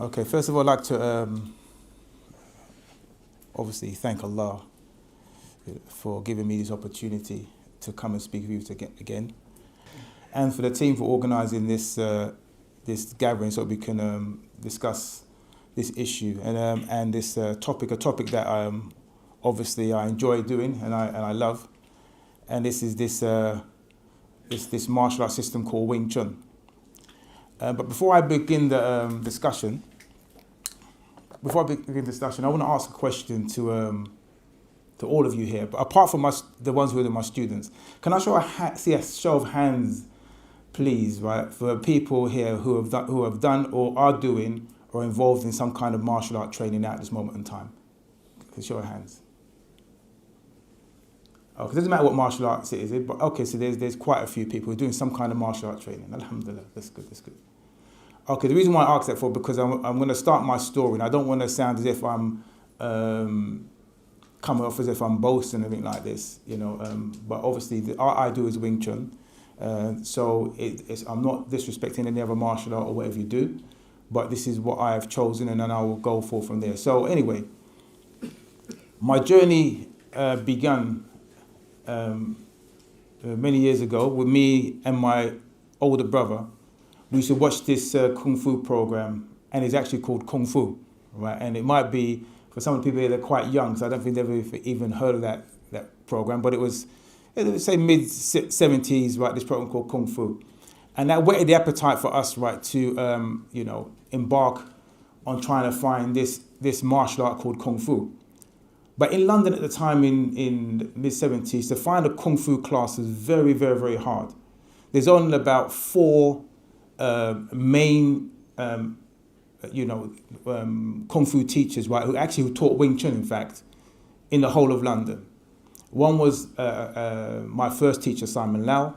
Okay, first of all, I'd like to obviously thank Allah for giving me this opportunity to come and speak with you again, and for the team for organising this this gathering so we can discuss this issue and this topic, a topic that obviously I enjoy doing and I love, and this is this martial art system called Wing Chun. But before I begin the discussion, I want to ask a question to all of you here. But apart from the ones who are my students, can I see a show of hands, please, right, for people here who have done or are doing or involved in some kind of martial art training at this moment in time? Show of hands. Okay, it doesn't matter what martial arts it is, but okay, so there's quite a few people who are doing some kind of martial art training. Alhamdulillah, that's good. Okay, the reason why I asked that for, because I'm going to start my story, and I don't want to sound as if I'm coming off as if I'm boasting or anything like this, you know. But obviously, the art I do is Wing Chun, so I'm not disrespecting any other martial art or whatever you do, but this is what I have chosen, and then I will go forth from there. So anyway, my journey began many years ago with me and my older brother. We used to watch this Kung Fu program, and it's actually called Kung Fu, right? And it might be, for some of the people here, they're quite young, so I don't think they've even heard of that program, but it was say mid-70s, right, this program called Kung Fu. And that whetted the appetite for us, right, to, embark on trying to find this martial art called Kung Fu. But in London at the time, in the mid-70s, to find a Kung Fu class was very, very, very hard. There's only about 4 main, Kung Fu teachers, right, who taught Wing Chun, in fact, in the whole of London. One was my first teacher, Simon Lau.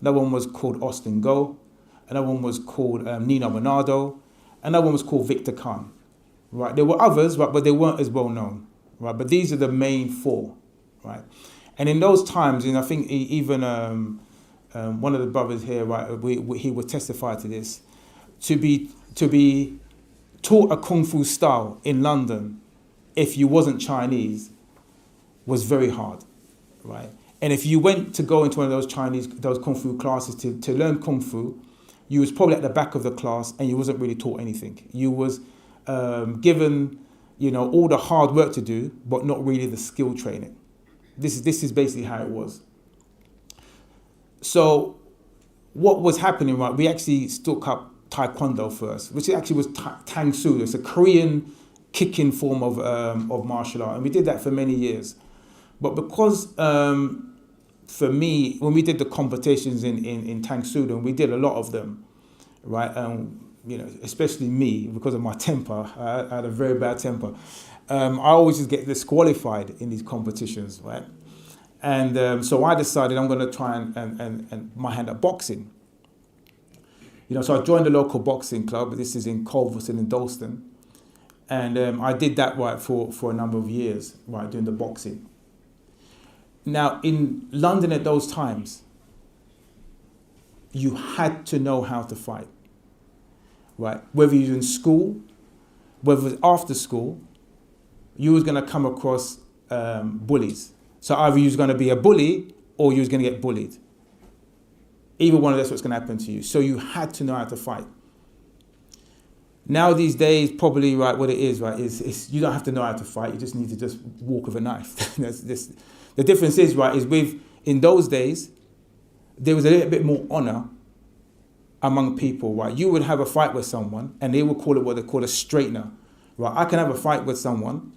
Another one was called Austin Go. Another one was called Nino Bernardo. Another one was called Victor Khan. Right, there were others, right, but they weren't as well known. Right, but these are the main 4, right. And in those times, and I think even one of the brothers here, right, he would testify to this. To be taught a Kung Fu style in London, if you wasn't Chinese, was very hard, right? And if you went to go into one of those Kung Fu classes to learn Kung Fu, you was probably at the back of the class and you wasn't really taught anything. You was given, all the hard work to do, but not really the skill training. This is basically how it was. So what was happening, right, we actually took up Taekwondo first, which actually was Tang Soo. It's a Korean kicking form of martial art, and we did that for many years. But because, for me, when we did the competitions in Tang Soo, and we did a lot of them, right, especially me, because of my temper, I had a very bad temper. I always just get disqualified in these competitions, right? And so I decided I'm going to try and my hand at boxing. So I joined the local boxing club. This is in Culverton in Dalston. And I did that, right, for a number of years, right, doing the boxing. Now, in London at those times, you had to know how to fight, right? Whether you were in school, whether it was after school, you was going to come across bullies. So either you was going to be a bully or you was going to get bullied. Either one of that's what's going to happen to you. So you had to know how to fight. Now these days, probably, right, what it is, right, is you don't have to know how to fight. You just need to just walk with a knife. The difference is, right, in those days, there was a little bit more honor among people, right? You would have a fight with someone and they would call it what they call a straightener, right? I can have a fight with someone,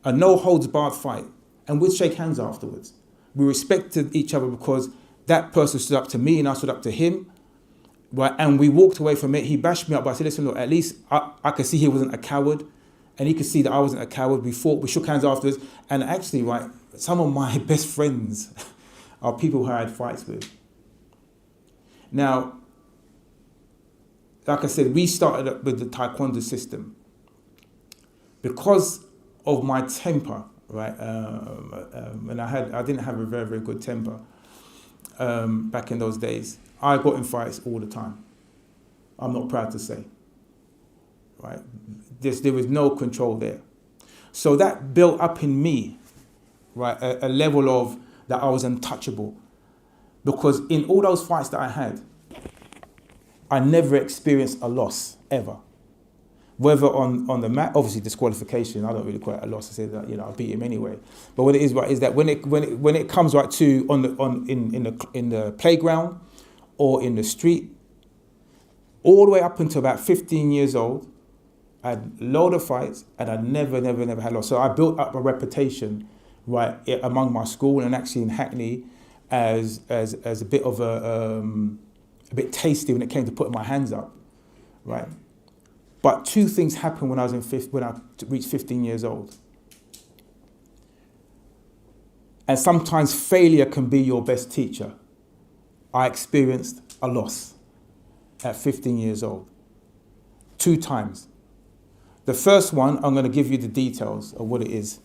a no holds barred fight, and we'd shake hands afterwards. We respected each other because that person stood up to me and I stood up to him, right? And we walked away from it. He bashed me up, but I said, listen, look, at least I could see he wasn't a coward, and he could see that I wasn't a coward. We fought, we shook hands afterwards, and actually, right, some of my best friends are people who I had fights with. Now, like I said, we started up with the Taekwondo system. Because of my temper, right, and I didn't have a very, very good temper back in those days. I got in fights all the time. I'm not proud to say. right? There was no control there. So that built up in me, right, a level of that I was untouchable. Because in all those fights that I had, I never experienced a loss, ever. Whether on the mat, obviously disqualification, I don't really call it a loss. I say that, I beat him anyway. But what it is, right, is that when it comes right to in the playground or in the street, all the way up until about 15 years old, I had a load of fights and I never had loss. So I built up a reputation, right, among my school and actually in Hackney as a bit of a bit tasty when it came to putting my hands up, right? But two things happened when I reached 15 years old. And sometimes failure can be your best teacher. I experienced a loss at 15 years old, 2 times. The first one, I'm going to give you the details of what it is.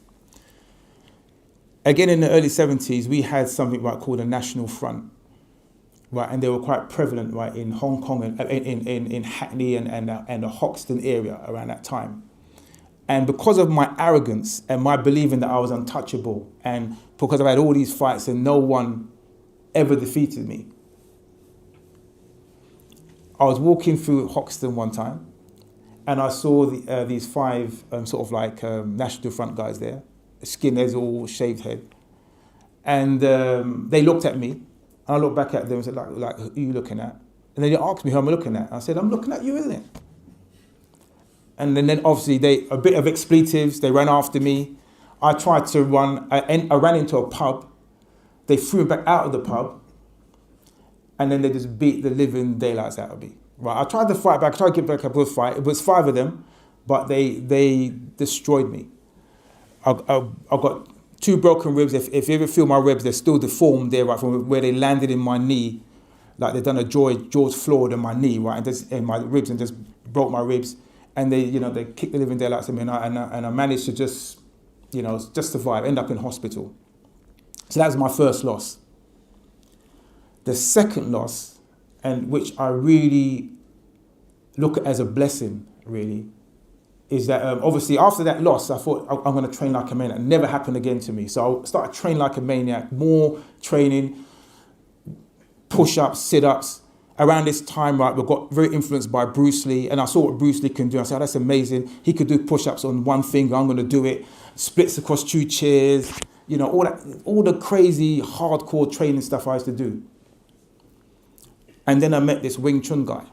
Again, in the early 70s, we had something right called a National Front, right, and they were quite prevalent, right, in Hong Kong and in Hackney and the Hoxton area around that time. And because of my arrogance and my believing that I was untouchable, and because I had all these fights and no one ever defeated me, I was walking through Hoxton one time, and I saw these 5 National Front guys there, skinheads, all shaved head, and they looked at me, and I looked back at them and said, like, who are you looking at? And then they asked me who I'm looking at. I said, I'm looking at you, isn't it? And then obviously a bit of expletives, they ran after me. I tried to run, I ran into a pub. They threw me back out of the pub, and then they just beat the living daylights out of me. Right, I tried to fight back, I tried to get back up with a fight. It was 5 of them, but they destroyed me. I got 2 broken ribs. If you ever feel my ribs, they're still deformed there, right, from where they landed in my knee, like they've done a George Floyd in my knee, right, and my ribs, and just broke my ribs. And they kicked the living daylights of me, and I managed to just survive, end up in hospital. So that was my first loss. The second loss, and which I really look at as a blessing, really, is that obviously after that loss, I thought I'm going to train like a maniac. It never happened again to me. So I started training like a maniac, more training, push-ups, sit-ups. Around this time, right, we got very influenced by Bruce Lee, and I saw what Bruce Lee can do. I said, oh, that's amazing. He could do push-ups on one finger. I'm going to do it. Splits across 2 chairs. All the crazy, hardcore training stuff I used to do. And then I met this Wing Chun guy,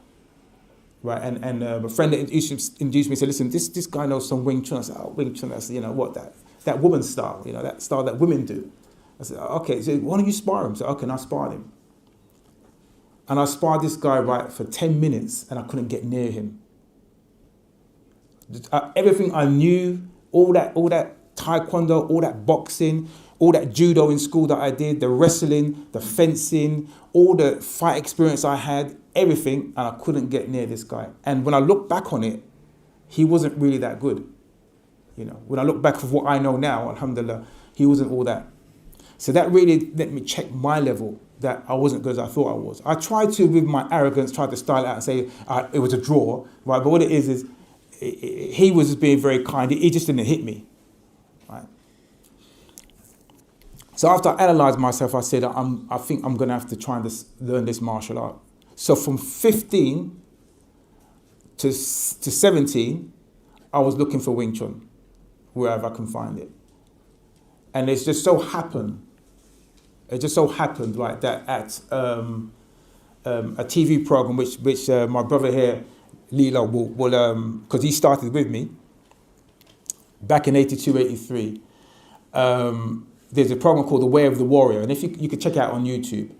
right? And a friend that introduced me said, listen, this guy knows some Wing Chun. I said, oh, Wing Chun, that's, that woman style, that style that women do. I said, okay, so why don't you spar him? So, okay, and I sparred him. And I sparred this guy, right, for 10 minutes, and I couldn't get near him. Everything I knew, all that taekwondo, all that boxing, all that judo in school that I did, the wrestling, the fencing, all the fight experience I had, everything, and I couldn't get near this guy. And when I look back on it, he wasn't really that good. When I look back of what I know now, alhamdulillah, he wasn't all that. So that really let me check my level, that I wasn't good as I thought I was. I tried to, with my arrogance, try to style it out and say it was a draw, right? But what it is he was just being very kind. He just didn't hit me, right? So after I analysed myself, I said, I think I'm going to have to try and learn this martial art. So from 15 to 17, I was looking for Wing Chun, wherever I can find it. And it just so happened, right, that at a TV program, which my brother here, Lilo, will because he started with me back in 82, 83. There's a program called The Way of the Warrior, and if you could check it out on YouTube.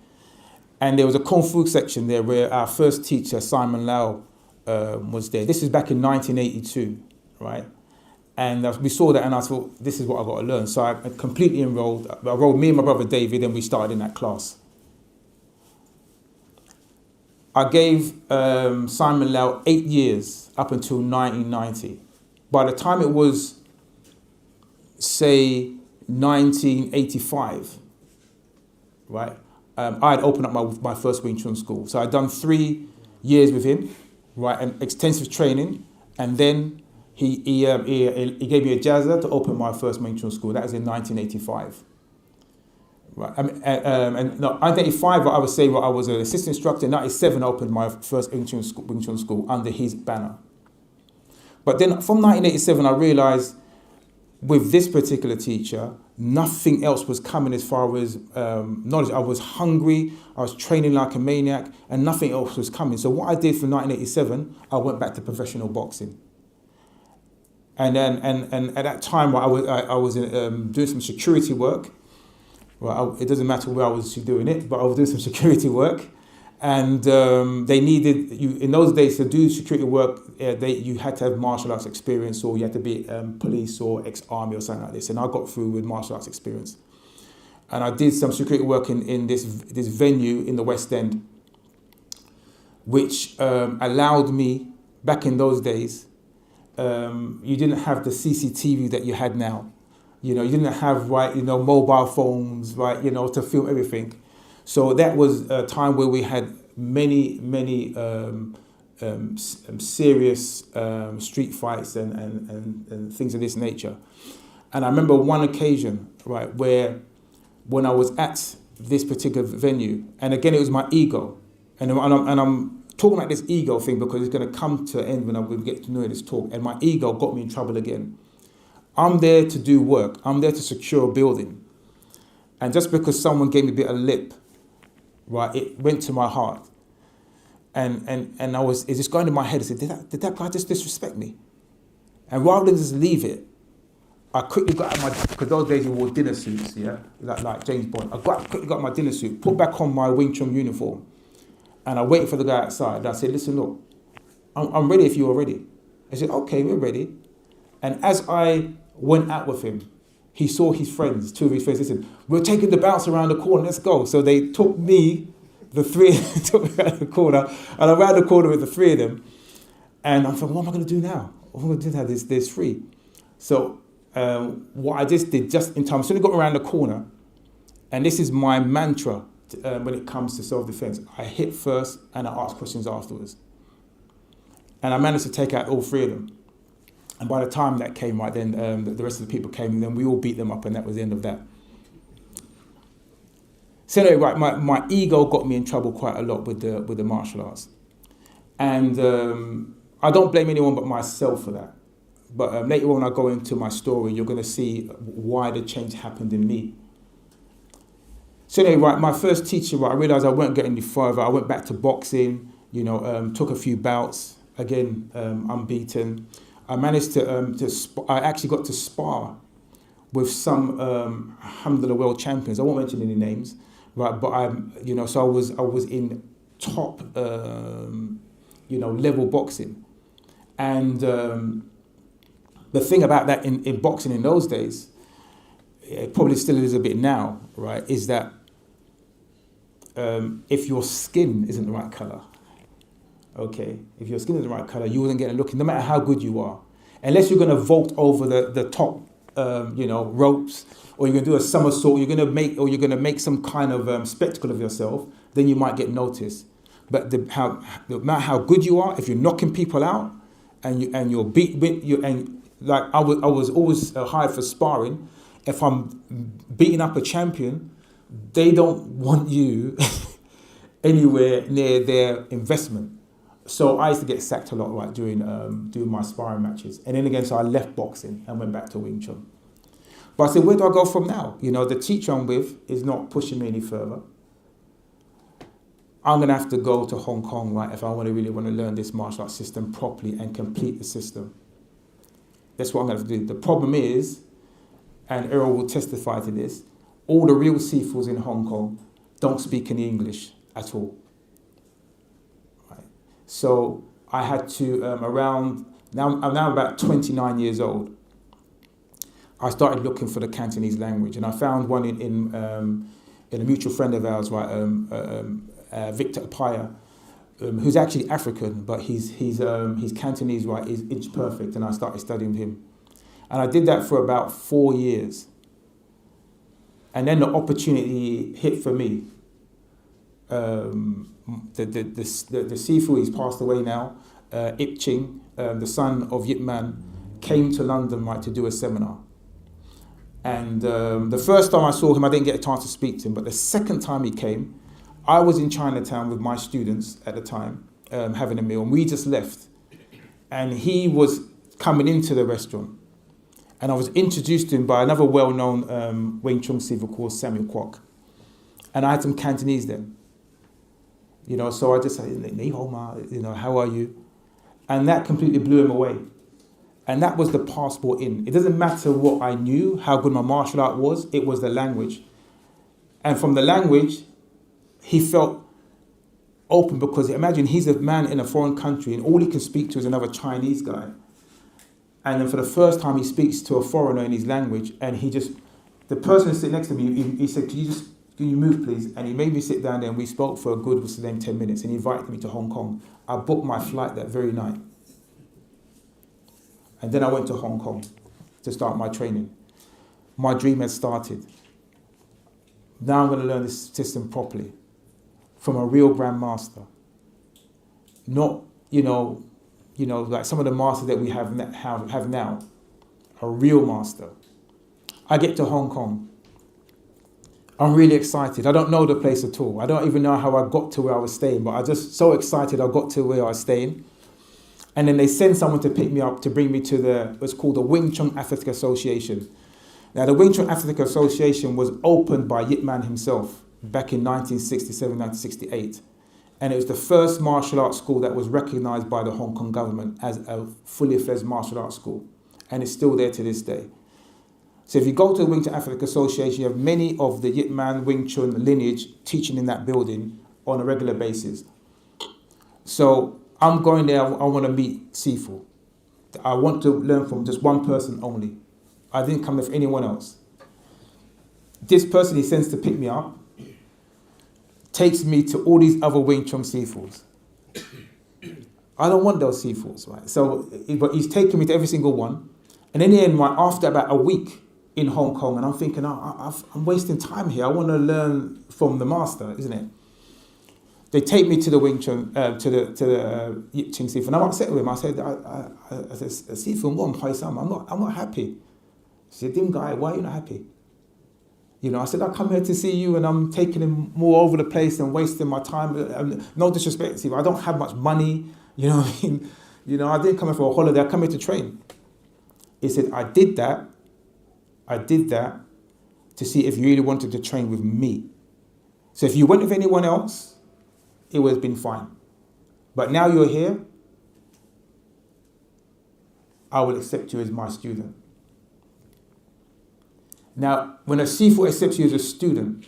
And there was a Kung Fu section there where our first teacher, Simon Lau, was there. This is back in 1982, right? And we saw that, and I thought, this is what I've got to learn. So I completely enrolled. I enrolled me and my brother David, and we started in that class. I gave Simon Lau 8 years up until 1990. By the time it was, say, 1985, right, I had opened up my first Wing Chun school. So I'd done 3 years with him, right, and extensive training. And then he gave me a jazza to open my first Wing Chun school. That was in 1985. Right. And no, 1985, I was saying, I was an assistant instructor. In 1997, I opened my first Wing Chun school under his banner. But then from 1987, I realized with this particular teacher, nothing else was coming as far as knowledge. I was hungry, I was training like a maniac, and nothing else was coming. So what I did from 1987, I went back to professional boxing. And then, and at that time, I was doing some security work. Well, it doesn't matter where I was doing it, but I was doing some security work, and they needed you in those days to do security work. You had to have martial arts experience, or you had to be police or ex-army or something like this. And I got through with martial arts experience, and I did some security work in this venue in the West End, which allowed me back in those days. You didn't have the CCTV that you had now. You didn't have, mobile phones, to film everything. So that was a time where we had many serious street fights and things of this nature. And I remember one occasion, right, where when I was at this particular venue, and again, it was my ego. And I'm talking about this ego thing because it's going to come to an end when I get to know this talk. And my ego got me in trouble again. I'm there to do work. I'm there to secure a building. And just because someone gave me a bit of lip, right, it went to my heart. And it's just going to my head. I said, did that guy just disrespect me? And rather than just leave it, I quickly got out because those days we wore dinner suits, yeah, like James Bond. I quickly got my dinner suit, put back on my Wing Chun uniform, and I waited for the guy outside. And I said, listen, look, I'm ready if you're ready. I said, okay, we're ready. And as I went out with him, he saw his friends, two of his friends. They said, we're taking the bounce around the corner, let's go. So they took me, the three, took me around the corner, and I ran the corner with the three of them. And I thought, what am I going to do now? What am I going to do now? There's three. So what I just did, just in time, as soon as I got around the corner, and this is my mantra when it comes to self-defense, I hit first and I ask questions afterwards. And I managed to take out all three of them. And by the time that came, right, then the rest of the people came, and then we all beat them up, and that was the end of that. So anyway, right, my ego got me in trouble quite a lot with the martial arts. And I don't blame anyone but myself for that. But later on, I go into my story, you're going to see why the change happened in me. So anyway, right, my first teacher, right, I realised I weren't getting any further. I went back to boxing, took a few bouts, again, unbeaten. I managed I actually got to spar with some, alhamdulillah, world champions. I won't mention any names, right? But so I was in top, level boxing. And the thing about that in boxing in those days, it probably still is a bit now, right, is that if your skin isn't the right colour, okay, if your skin is the right colour, you wouldn't get a look, no matter how good you are. Unless you're going to vault over the top, ropes, or you're going to do a somersault, you're going to make some kind of spectacle of yourself, then you might get noticed. But no matter how good you are, if you're knocking people out and you're I was always hired for sparring. If I'm beating up a champion, they don't want you anywhere near their investment. So I used to get sacked a lot, right, doing my sparring matches. And then again, so I left boxing and went back to Wing Chun. But I said, where do I go from now? The teacher I'm with is not pushing me any further. I'm going to have to go to Hong Kong, right, if I really want to learn this martial arts system properly and complete the system. That's what I'm going to have to do. The problem is, and Errol will testify to this, all the real Sifus in Hong Kong don't speak any English at all. So I had to, I'm now about 29 years old. I started looking for the Cantonese language, and I found one in a mutual friend of ours, right, Victor Apaya, who's actually African, but he's Cantonese, right, is inch perfect, and I started studying him. And I did that for about 4 years. And then the opportunity hit for me. The Sifu, he's passed away now, Ip Ching, the son of Yip Man, came to London, right, to do a seminar. And the first time I saw him, I didn't get a chance to speak to him, but the second time he came, I was in Chinatown with my students at the time, having a meal, and we just left. And he was coming into the restaurant. And I was introduced to him by another well-known Wing Chun Sifu called Samuel Kwok. And I had some Cantonese then. You know, so I just said, Ni hao ma, you know, how are you? And that completely blew him away. And that was the passport in. It doesn't matter what I knew, how good my martial art was, it was the language. And from the language, he felt open, because imagine he's a man in a foreign country and all he can speak to is another Chinese guy. And then for the first time he speaks to a foreigner in his language, and the person sitting next to me, he said, can you move please? And he made me sit down there, and we spoke for a good, what's the name, 10 minutes, and he invited me to Hong Kong. I booked my flight that very night. And then I went to Hong Kong to start my training. My dream had started. Now I'm going to learn this system properly from a real grandmaster. Not, like some of the masters that we have now. A real master. I get to Hong Kong. I'm really excited. I don't know the place at all. I don't even know how I got to where I was staying, but I'm just so excited I got to where I was staying. And then they send someone to pick me up to bring me to what's called the Wing Chun Athletic Association. Now, the Wing Chun Athletic Association was opened by Yip Man himself back in 1967, 1968. And it was the first martial arts school that was recognized by the Hong Kong government as a fully fledged martial arts school. And it's still there to this day. So if you go to the Wing Chun Athletic Association, you have many of the Yip Man Wing Chun lineage teaching in that building on a regular basis. So I'm going there, I want to meet Sifu. I want to learn from just one person only. I didn't come with anyone else. This person he sends to pick me up takes me to all these other Wing Chun Sifus. I don't want those Sifus, right? So, but he's taking me to every single one. And in the end, right, after about a week in Hong Kong, and I'm thinking, I'm wasting time here. I want to learn from the master, isn't it? They take me to the Wing Chun, to the Yip Ching Sifu, and I'm upset with him. I said, I said, Sifu, I'm not happy. He said, Dim guy, why are you not happy? You know, I said, I come here to see you, and I'm taking him more over the place and wasting my time. No disrespect, Sifu, I don't have much money. You know what I mean? You know, I didn't come here for a holiday. I come here to train. He said, I did that to see if you really wanted to train with me. So if you went with anyone else, it would have been fine. But now you're here, I will accept you as my student. Now, when a Sifu accepts you as a student,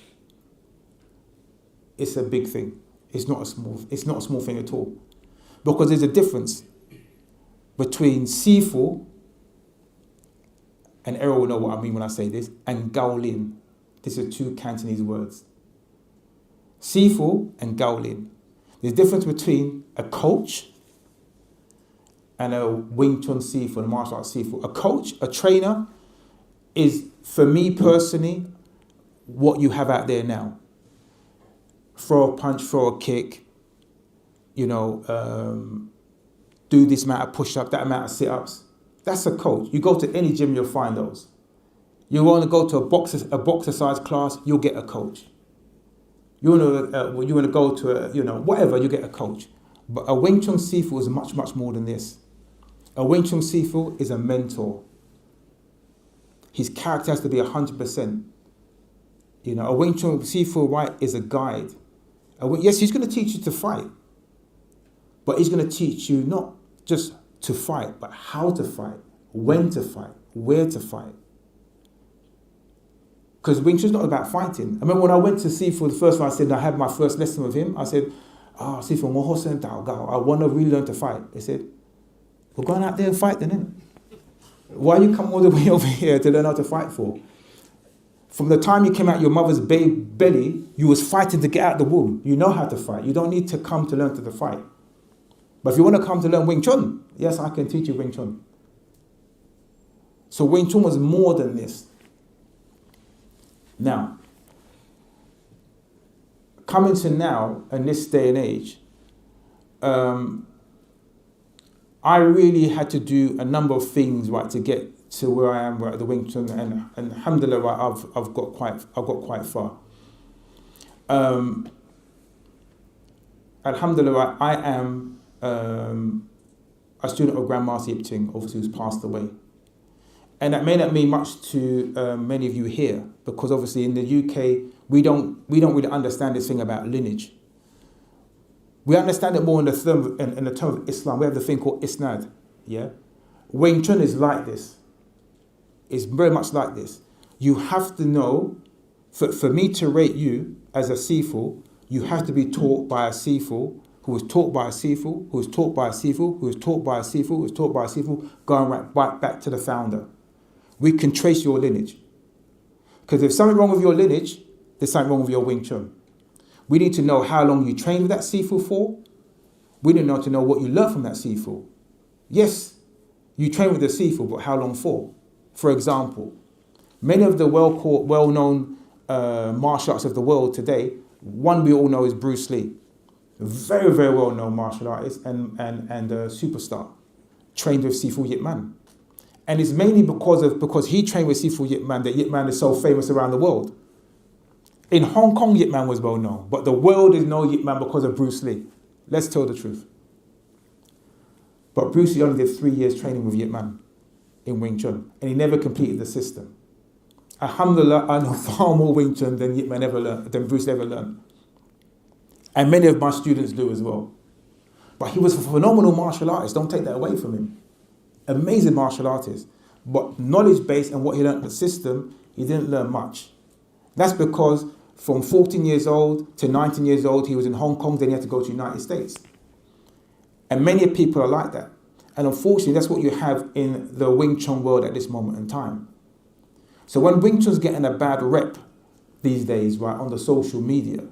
it's a big thing. It's not a small thing at all. Because there's a difference between Sifu, and Errol will know what I mean when I say this, and Gaolin. These are two Cantonese words. Sifu and Gaolin. There's a difference between a coach and a Wing Chun Sifu, and a martial arts Sifu. A coach, a trainer, is, for me personally, what you have out there now. Throw a punch, throw a kick, do this amount of push-ups, that amount of sit-ups. That's a coach. You go to any gym, you'll find those. You want to go to a boxercise class, you'll get a coach. You want to go to whatever, you get a coach. But a Wing Chun Sifu is much, much more than this. A Wing Chun Sifu is a mentor. His character has to be 100%. A Wing Chun Sifu, right, is a guide. Yes, he's going to teach you to fight. But he's going to teach you not just to fight, but how to fight, when to fight, where to fight. Because Wing Chun's not about fighting. I remember when I went to Sifu the first time, I had my first lesson with him. I said, Sifu, I want to really learn to fight. He said, we're going out there and fight then, innit? Why you come all the way over here to learn how to fight for? From the time you came out your mother's belly, you was fighting to get out the womb. You know how to fight. You don't need to come to learn to fight. But if you want to come to learn Wing Chun, yes, I can teach you Wing Chun. So Wing Chun was more than this. Now, coming to now, in this day and age, I really had to do a number of things, right, to get to where I am, right, at the Wing Chun, and alhamdulillah, right, I've got quite far. Alhamdulillah, right, I am a student of Grandmaster Yip Ching, obviously, who's passed away. And that may not mean much to many of you here, because obviously in the UK, we don't really understand this thing about lineage. We understand it more in the term of Islam. We have the thing called isnad. Yeah, Wing Chun is like this. It's very much like this. You have to know, for me to rate you as a Sifu, you have to be taught by a Sifu, who was taught by a Sifu, who was taught by a Sifu, who was taught by a Sifu, who was taught by a Sifu, going right back to the founder. We can trace your lineage. Because if something wrong with your lineage, there's something wrong with your Wing Chun. We need to know how long you trained with that Sifu for. We need to know what you learned from that Sifu. Yes, you trained with the Sifu, but how long for? For example, many of the well-known martial arts of the world today, one we all know is Bruce Lee. A very, very well-known martial artist and a superstar. Trained with Sifu Yip Man. And it's mainly because he trained with Sifu Yip Man that Yip Man is so famous around the world. In Hong Kong, Yip Man was well known, but the world is known Yip Man because of Bruce Lee. Let's tell the truth. But Bruce Lee only did 3 years training with Yip Man in Wing Chun, and he never completed the system. Alhamdulillah, I know far more Wing Chun than Yip Man than Bruce Lee ever learned. And many of my students do as well. But he was a phenomenal martial artist, don't take that away from him. Amazing martial artist. But knowledge-based and what he learned in the system, he didn't learn much. That's because from 14 years old to 19 years old, he was in Hong Kong, then he had to go to the United States. And many people are like that. And unfortunately, that's what you have in the Wing Chun world at this moment in time. So when Wing Chun's getting a bad rep these days, right, on the social media,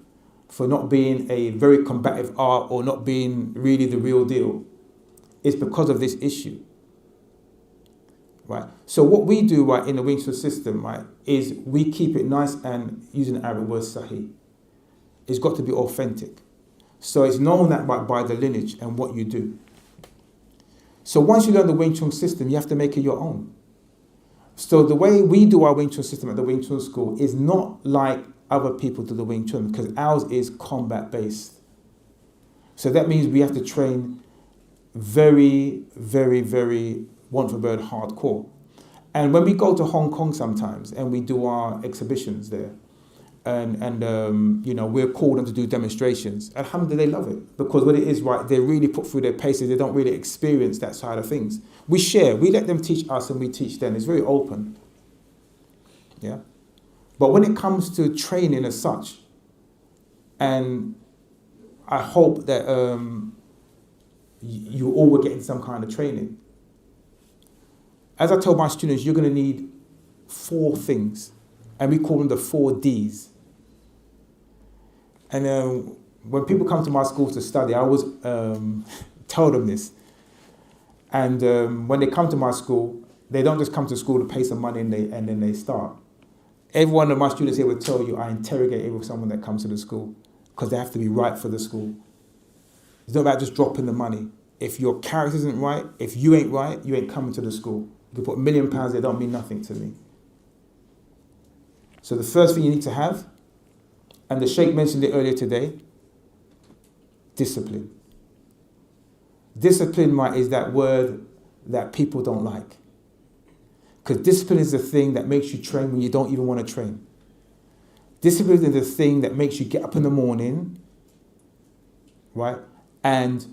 for not being a very combative art or not being really the real deal, it's because of this issue. Right. So what we do, right, in the Wing Chun system, right, is we keep it nice and using the Arabic word sahih. It's got to be authentic. So it's known that by the lineage and what you do. So once you learn the Wing Chun system, you have to make it your own. So the way we do our Wing Chun system at the Wing Chun school is not like other people do the Wing Chun, because ours is combat based. So that means we have to train very, very, very one for bird hardcore. And when we go to Hong Kong sometimes and we do our exhibitions there, and you know, we're called on to do demonstrations, alhamdulillah, they love it, because what it is, right, they really put through their paces. They don't really experience that side of things. We share, we let them teach us and we teach them. It's very open. Yeah. But when it comes to training as such, and I hope that you all were getting some kind of training. As I told my students, you're going to need 4 things, and we call them the 4 Ds. And when people come to my school to study, I always tell them this. And when they come to my school, they don't just come to school to pay some money and then they start. Every one of my students here will tell you I interrogate every someone that comes to the school, because they have to be right for the school. It's not about just dropping the money. If your character isn't right, if you ain't right, you ain't coming to the school. You can put £1 million there, they don't mean nothing to me. So the first thing you need to have, and the Sheikh mentioned it earlier today, discipline. Discipline, right, is that word that people don't like. Because discipline is the thing that makes you train when you don't even want to train. Discipline is the thing that makes you get up in the morning, right, and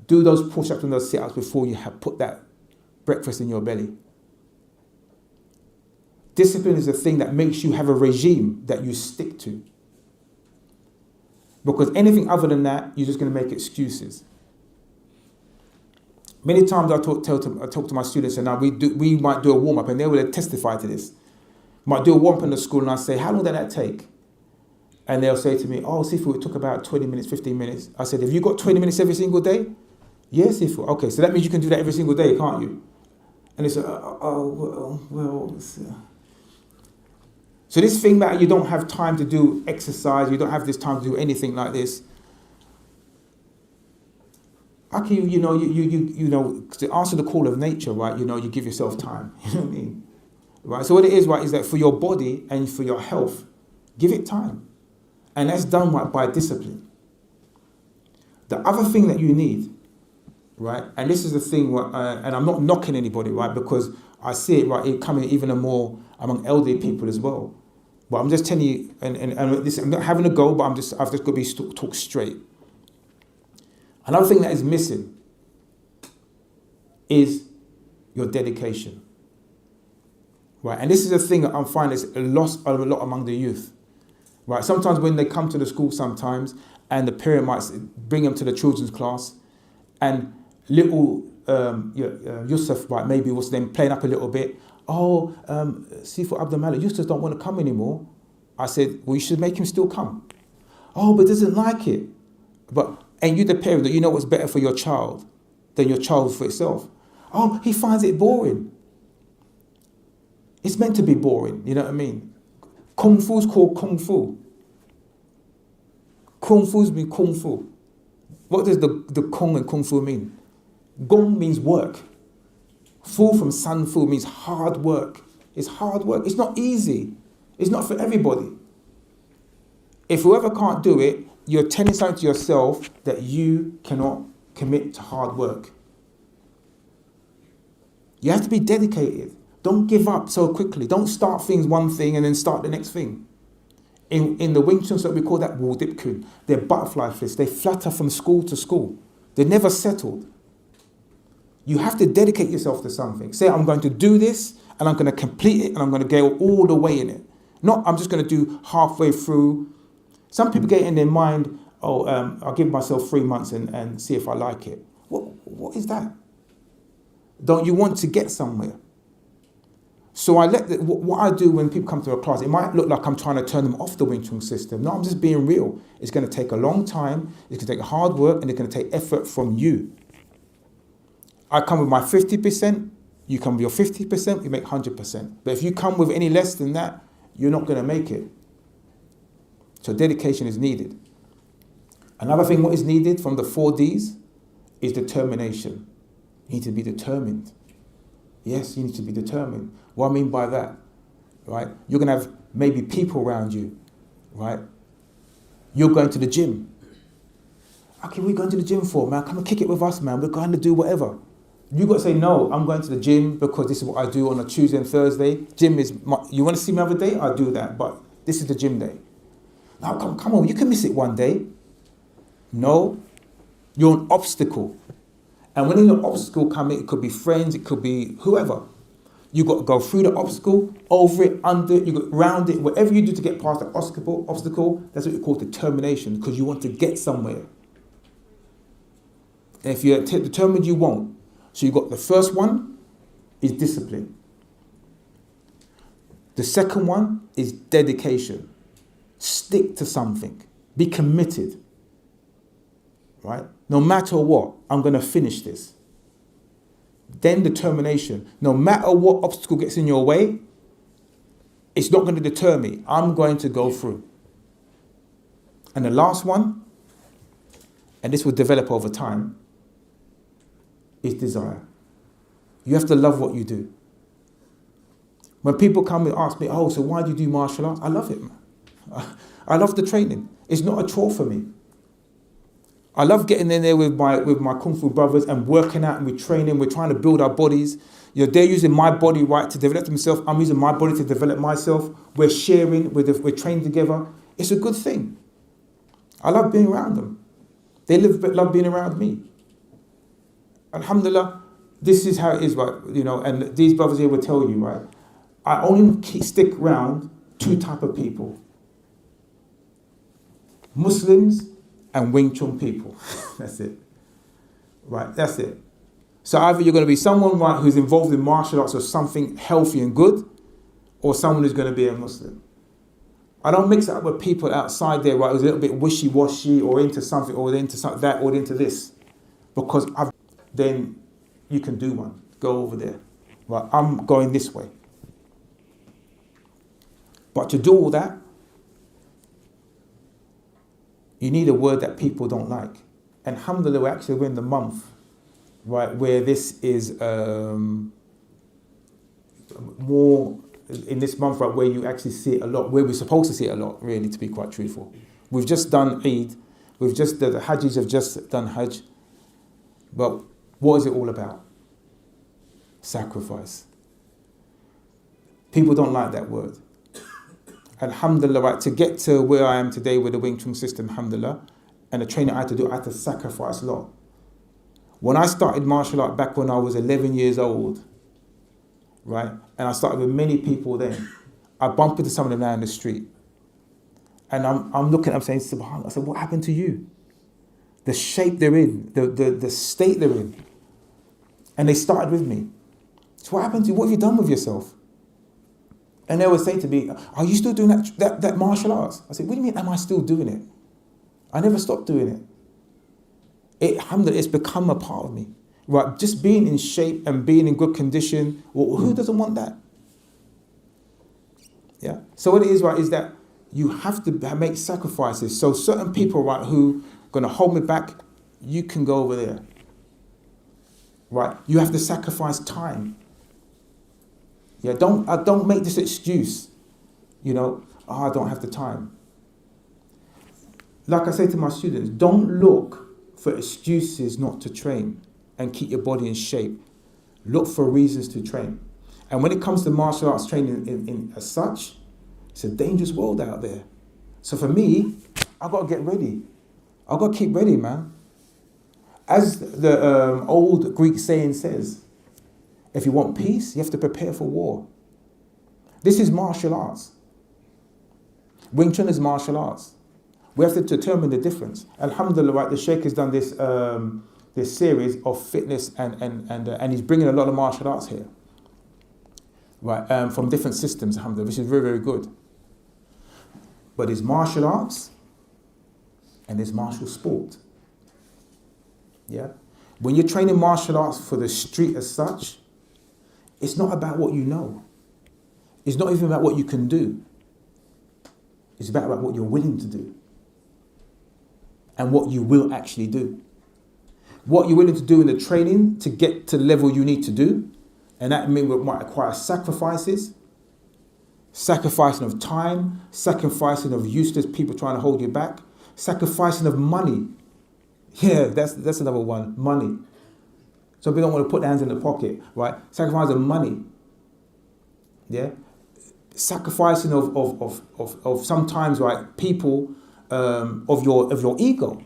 do those push-ups and those sit-ups before you have put that breakfast in your belly. Discipline is the thing that makes you have a regime that you stick to. Because anything other than that, you're just going to make excuses. Many times I talk to my students, and now we might do a warm-up, and they will testify to this. Might do a warm-up in the school, and I say, how long did that take? And they'll say to me, oh, Sifu, it took about 20 minutes, 15 minutes. I said, have you got 20 minutes every single day? Yes, Sifu. Okay, so that means you can do that every single day, can't you? And they say, well. So this thing that you don't have time to do exercise, you don't have this time to do anything like this, Okay, to answer the call of nature, right? You give yourself time. You know what I mean? Right. So what it is, right, is that for your body and for your health, give it time, and that's done right by discipline. The other thing that you need, right, and this is the thing, and I'm not knocking anybody, right, because I see it, right, it coming even more among elderly people as well. But I'm just telling you, and this, I'm not having a go, but I've just got to be talk straight. Another thing that is missing is your dedication. Right, and this is a thing that I'm finding is lost a lot among the youth. Right, sometimes when they come to the school sometimes, and the parent might bring them to the children's class, and little Yusuf, right, maybe was then playing up a little bit. Oh, Sifu Abdulmalik, Yusuf don't want to come anymore. I said, well, you should make him still come. Oh, but doesn't like it. And you, the parent, that you know what's better for your child than your child for itself. Oh, he finds it boring. It's meant to be boring, you know what I mean? Kung Fu's called Kung Fu. Kung Fu's mean Kung Fu. What does the Kung and Kung Fu mean? Gong means work. Fu from Sun Fu means hard work. It's hard work. It's not easy. It's not for everybody. If whoever can't do it, you're telling something to yourself that you cannot commit to hard work. You have to be dedicated. Don't give up so quickly. Don't start one thing and then start the next thing. In the Wing Chun, so we call that Wu Dip Kun. They're butterfly flips. They flutter from school to school. They're never settled. You have to dedicate yourself to something. Say, I'm going to do this, and I'm going to complete it, and I'm going to go all the way in it. Not, I'm just going to do halfway through. Some people get in their mind, I'll give myself 3 months and see if I like it. What is that? Don't you want to get somewhere? So what I do when people come to a class, it might look like I'm trying to turn them off the Wing Chun system. No, I'm just being real. It's going to take a long time, it's going to take hard work, and it's going to take effort from you. I come with my 50%, you come with your 50%, we make 100%. But if you come with any less than that, you're not going to make it. So dedication is needed. Another thing what is needed from the 4Ds is determination. You need to be determined. Yes, you need to be determined. What I mean by that, right? You're going to have maybe people around you, right? You're going to the gym. Okay, what are you going to the gym for, man? Come and kick it with us, man. We're going to do whatever. You've got to say, no, I'm going to the gym because this is what I do on a Tuesday and Thursday. Gym is, you want to see me every day? I'll do that, but this is the gym day. Now, come on, you can miss it one day. No, you're an obstacle. And when an obstacle comes, it could be friends, it could be whoever. You've got to go through the obstacle, over it, under it, you got round it, whatever you do to get past the obstacle, that's what you call determination, because you want to get somewhere. And if you're determined, you won't. So you've got the first one is discipline. The second one is dedication. Stick to something. Be committed. Right? No matter what, I'm going to finish this. Then determination. No matter what obstacle gets in your way, it's not going to deter me. I'm going to go through. And the last one, and this will develop over time, is desire. You have to love what you do. When people come and ask me, oh, so why do you do martial arts? I love it, man. I love the training. It's not a chore for me. I love getting in there with my Kung Fu brothers and working out, and we're training, we're trying to build our bodies. They're using my body, right, to develop themselves. I'm using my body to develop myself. We're sharing, we're training together. It's a good thing. I love being around them. They love being around me. Alhamdulillah, this is how it is, right? And these brothers here will tell you, right? I only stick around two type of people. Muslims and Wing Chun people. That's it. Right, that's it. So either you're going to be someone, right, who's involved in martial arts or something healthy and good, or someone who's going to be a Muslim. I don't mix it up with people outside there, right, who's a little bit wishy-washy or into something or into something, that or into this. Because then you can do one. Go over there. Right, I'm going this way. But to do all that, you need a word that people don't like. And alhamdulillah, we're in the month, right, where this is more in this month, right, where you actually see it a lot, where we're supposed to see it a lot, really, to be quite truthful. We've just done Eid, the Hajjis have just done Hajj, but what is it all about? Sacrifice. People don't like that word. Alhamdulillah, right, to get to where I am today with the Wing Chun system, alhamdulillah, and the training I had to do, I had to sacrifice a lot. When I started martial art back when I was 11 years old, right, and I started with many people then, I bumped into some of them now in the street. And I'm looking, I'm saying, SubhanAllah, I said, what happened to you? The shape they're in, the state they're in. And they started with me. So what happened to you? What have you done with yourself? And they would say to me, are you still doing that martial arts? I said, what do you mean, am I still doing it? I never stopped doing it. Alhamdulillah, it's become a part of me. Right, just being in shape and being in good condition, well, who doesn't want that? Yeah. So what it is, right, is that you have to make sacrifices. So certain people, right, who are going to hold me back, you can go over there. Right, you have to sacrifice time. Yeah, don't make this excuse, I don't have the time. Like I say to my students, don't look for excuses not to train and keep your body in shape. Look for reasons to train. And when it comes to martial arts training in as such, it's a dangerous world out there. So for me, I've got to get ready. I've got to keep ready, man. As the old Greek saying says, if you want peace, you have to prepare for war. This is martial arts. Wing Chun is martial arts. We have to determine the difference. Alhamdulillah, right, the Sheikh has done this series of fitness and he's bringing a lot of martial arts here. Right, from different systems, alhamdulillah, which is very, very good. But there's martial arts and there's martial sport. Yeah? When you're training martial arts for the street as such, it's not about what you know. It's not even about what you can do. It's about what you're willing to do. And what you will actually do. What you're willing to do in the training to get to the level you need to do. And that might require sacrifices. Sacrificing of time. Sacrificing of useless people trying to hold you back. Sacrificing of money. Yeah, that's another one. Money. Some people don't want to put their hands in the pocket, right? Sacrificing of money. Yeah? Sacrificing of sometimes, right, people of your ego.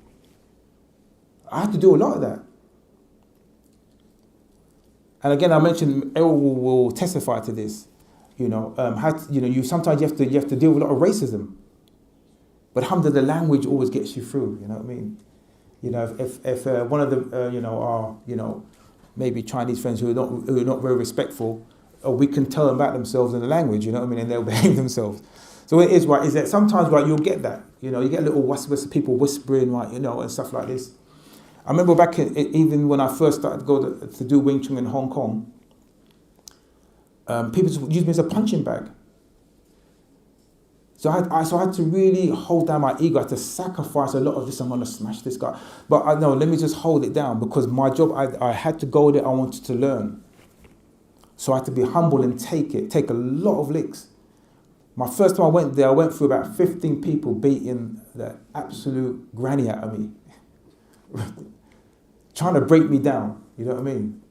I had to do a lot of that. And again, I mentioned El will testify to this. You sometimes you have to deal with a lot of racism. But alhamdulillah, the language always gets you through. You know what I mean? If one of the our maybe Chinese friends who are not very respectful, we can tell them about themselves in the language. You know what I mean? And they'll behave themselves. So what it is, right, is that sometimes, right, you'll get that. You get a little whisper, people whispering, right, and stuff like this. I remember back even when I first started to go to do Wing Chun in Hong Kong, people used me as a punching bag. So I had to really hold down my ego. I had to sacrifice a lot of this. I'm going to smash this guy. But I know, let me just hold it down because my job, I had to go there. I wanted to learn. So I had to be humble and take a lot of licks. My first time I went there, I went through about 15 people beating the absolute granny out of me. Trying to break me down, you know what I mean?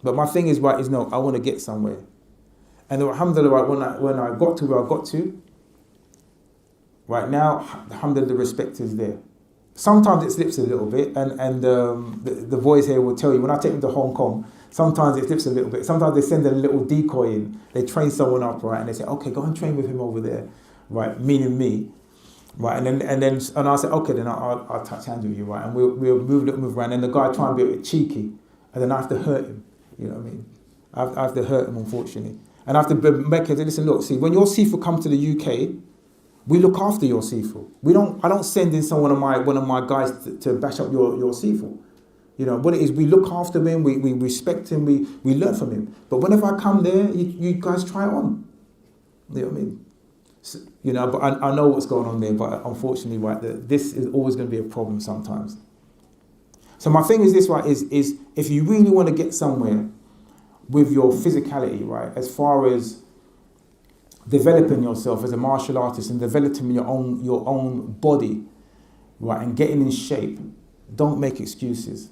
But my thing is, right, no, I want to get somewhere. And alhamdulillah, right, when I got to where I got to, right now, alhamdulillah, the respect is there. Sometimes it slips a little bit, and the boys here will tell you, when I take them to Hong Kong, sometimes it slips a little bit. Sometimes they send a little decoy in. They train someone up, right, and they say, okay, go and train with him over there, right, meaning me. Right, and I said, okay, then I'll touch hands with you, right, and we'll move around, and the guy try and be a bit cheeky, and then I have to hurt him, you know what I mean? I have to hurt him, unfortunately, and I have to make it. Listen, look, see, when your Sifu come to the UK, we look after your Sifu. I don't send in one of my guys to bash up your Sifu. What it is, we look after him, we respect him, we learn from him. But whenever I come there, you guys try it on. You know what I mean? You know, but I know what's going on there, but unfortunately, right, this is always going to be a problem sometimes. So my thing is this, right, is if you really want to get somewhere with your physicality, right, as far as developing yourself as a martial artist and developing your own body, right, and getting in shape, don't make excuses.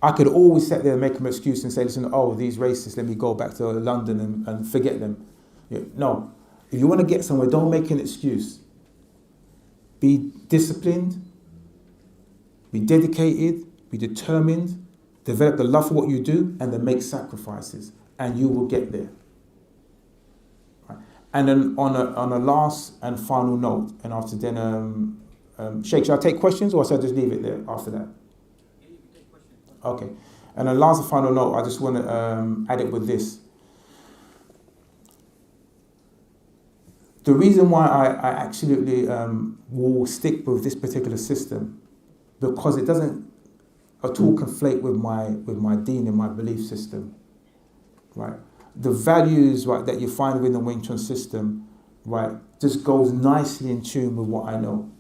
I could always sit there and make an excuse and say, listen, oh, these racists, let me go back to London and forget them. No. If you want to get somewhere, don't make an excuse. Be disciplined, be dedicated, be determined, develop the love for what you do, and then make sacrifices, and you will get there. Right. And then on a last and final note, and after then, Sheikh, shall I take questions, or shall I just leave it there after that? Okay. And then last and final note, I just want to add it with this. The reason why I absolutely will stick with this particular system, because it doesn't at all conflate with my deen and my belief system, right? The values, right, that you find within the Wing Chun system, right, just goes nicely in tune with what I know.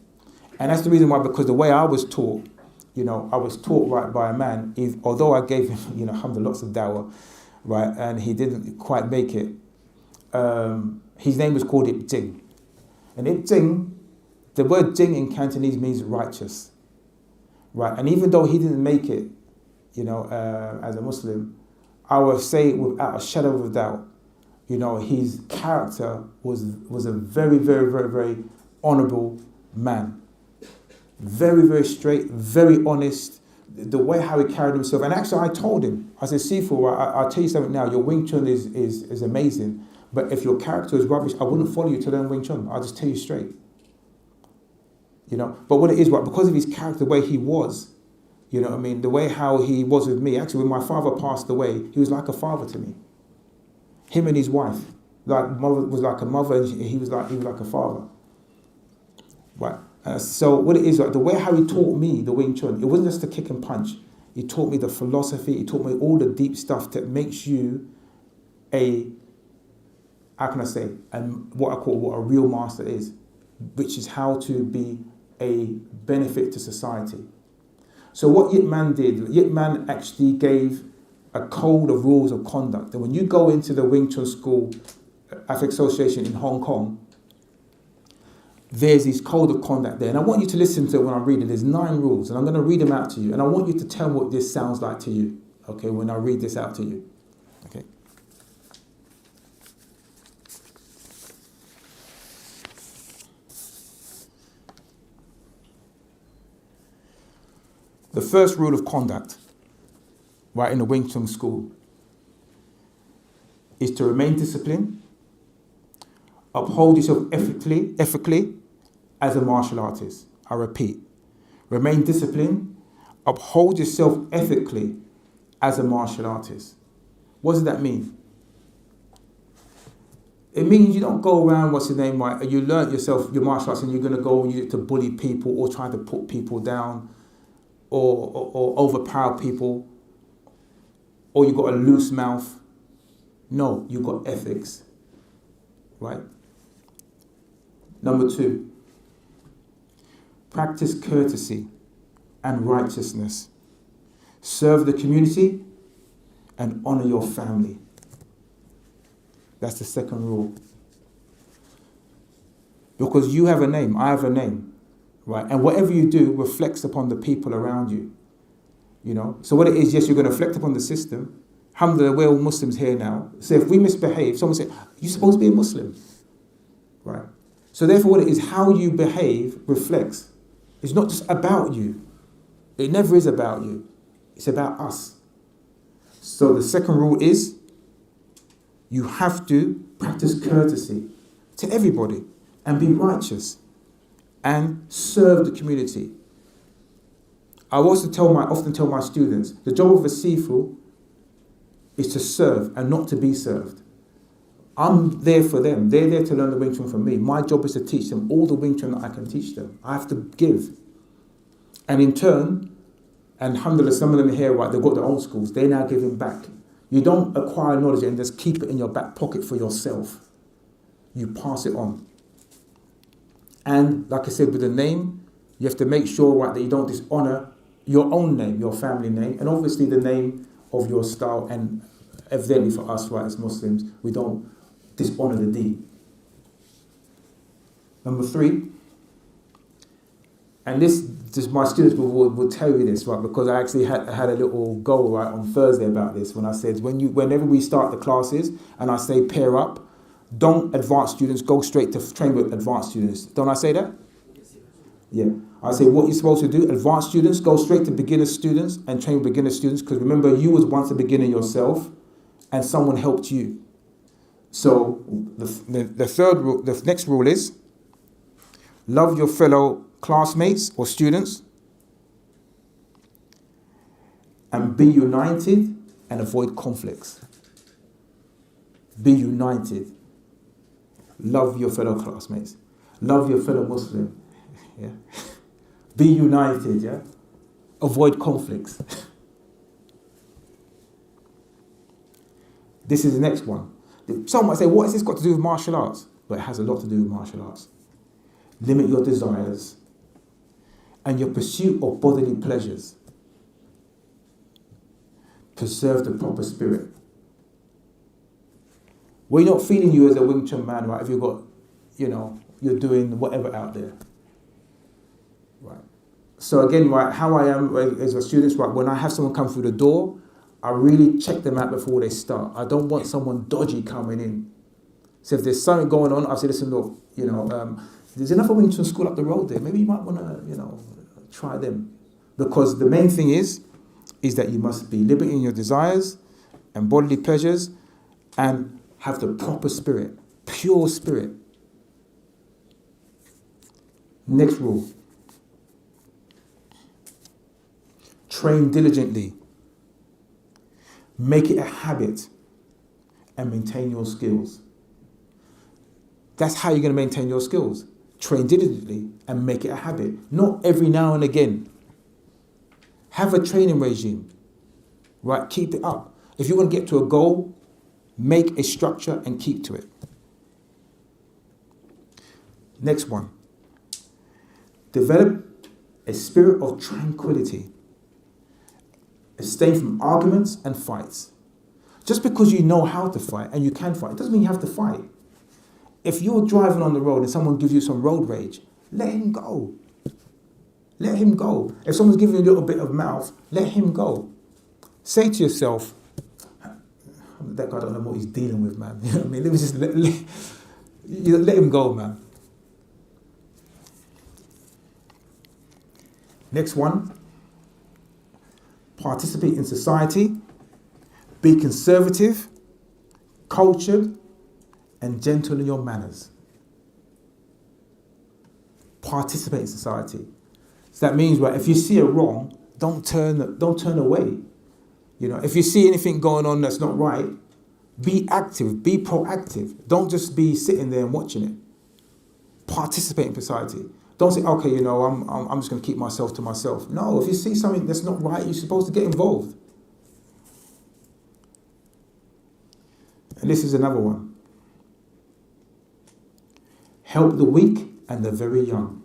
And that's the reason why, because the way I was taught, you know, I was taught, right, by a man, although I gave him, you know, lots of dawah, right, and he didn't quite make it, his name was called Ip Jing. And Ip Jing, the word Jing in Cantonese means righteous. Right? And even though he didn't make it, you know, as a Muslim, I would say without a shadow of a doubt, you know, his character was a very, very, very, very honourable man. Very, very straight, very honest. The way how he carried himself. And actually I told him, I said, Sifu, I'll tell you something now, your Wing Chun is amazing. But if your character is rubbish, I wouldn't follow you to learn Wing Chun. I'll just tell you straight. You know, but what it is, right, because of his character, the way he was, you know what I mean, the way how he was with me, actually when my father passed away, he was like a father to me. Him and his wife, like mother was like a mother, and he was like a father. Right. So what it is, like the way how he taught me the Wing Chun, it wasn't just a kick and punch. He taught me the philosophy, he taught me all the deep stuff that makes you how can I say, and what a real master is, which is how to be a benefit to society. So what Yip Man did, Yip Man actually gave a code of rules of conduct. And when you go into the Wing Chun School Athletic Association in Hong Kong, there's this code of conduct there. And I want you to listen to it when I read it. There's 9 rules, and I'm going to read them out to you. And I want you to tell me what this sounds like to you, okay, when I read this out to you. Okay. The first rule of conduct, right, in the Wing Chun school is to remain disciplined, uphold yourself ethically as a martial artist. I repeat, remain disciplined, uphold yourself ethically as a martial artist. What does that mean? It means you don't go around, what's your name, right, you learn yourself your martial arts and you're going to go to bully people or try to put people down, or overpower people, or you've got a loose mouth. No, you've got ethics, right? Number 2, practice courtesy and righteousness. Serve the community and honour your family. That's the second rule. Because you have a name, I have a name. Right, and whatever you do reflects upon the people around you. You know, so what it is, yes, you're going to reflect upon the system. Alhamdulillah, we're all Muslims here now. So if we misbehave, someone say, you're supposed to be a Muslim. Right. So therefore, what it is, how you behave reflects. It's not just about you. It never is about you. It's about us. So the second rule is, you have to practice courtesy to everybody and be righteous and serve the community. I often tell my students, the job of a Sifu is to serve and not to be served. I'm there for them. They're there to learn the Wing Chun from me. My job is to teach them all the Wing Chun that I can teach them. I have to give. And in turn, and alhamdulillah, some of them here, right, they've got their own schools. They're now giving back. You don't acquire knowledge and just keep it in your back pocket for yourself. you pass it on. And like I said, with the name, you have to make sure, right, that you don't dishonor your own name, your family name, and obviously the name of your style. And evidently for us, right, as Muslims, we don't dishonor the deed. Number 3, and this my students will tell you this, right, because I actually had a little goal, right, on Thursday about this, when I said, whenever we start the classes and I say pair up, don't advanced students go straight to train with advanced students. Don't I say that? Yeah. I say what you're supposed to do, advanced students go straight to beginner students and train with beginner students, because remember, you was once a beginner yourself and someone helped you. So the third rule, the next rule is, love your fellow classmates or students and be united and avoid conflicts. Be united. Love your fellow classmates. Love your fellow Muslim. Yeah. Be united, yeah. Avoid conflicts. This is the next one. Some might say, what has this got to do with martial arts? But it has a lot to do with martial arts. Limit your desires and your pursuit of bodily pleasures. Preserve the proper spirit. We're not feeling you as a Wing Chun man, right? If you've got, you're doing whatever out there. Right. So again, right, how I am as a student, right, when I have someone come through the door, I really check them out before they start. I don't want someone dodgy coming in. So if there's something going on, I say, listen, look, there's another Wing Chun school up the road there. Maybe you might want to, try them. Because the main thing is that you must be limiting your desires and bodily pleasures and have the proper spirit, pure spirit. Next rule. Train diligently. Make it a habit and maintain your skills. That's how you're going to maintain your skills. Train diligently and make it a habit. Not every now and again. Have a training regime. Right? Keep it up. If you want to get to a goal, make a structure and keep to it. Next one. Develop a spirit of tranquility. Abstain from arguments and fights. Just because you know how to fight and you can fight, it doesn't mean you have to fight. If you're driving on the road and someone gives you some road rage, let him go. Let him go. If someone's giving you a little bit of mouth, let him go. Say to yourself, that guy don't know what he's dealing with, man. You know what I mean? Let me just let him go, man. Next one. Participate in society. Be conservative, cultured, and gentle in your manners. Participate in society. So that means, right, if you see a wrong, don't turn away. If you see anything going on that's not right, be active, be proactive. Don't just be sitting there and watching it. Participate in society. Don't say, okay, I'm just going to keep myself to myself. No, if you see something that's not right, you're supposed to get involved. And this is another one. Help the weak and the very young.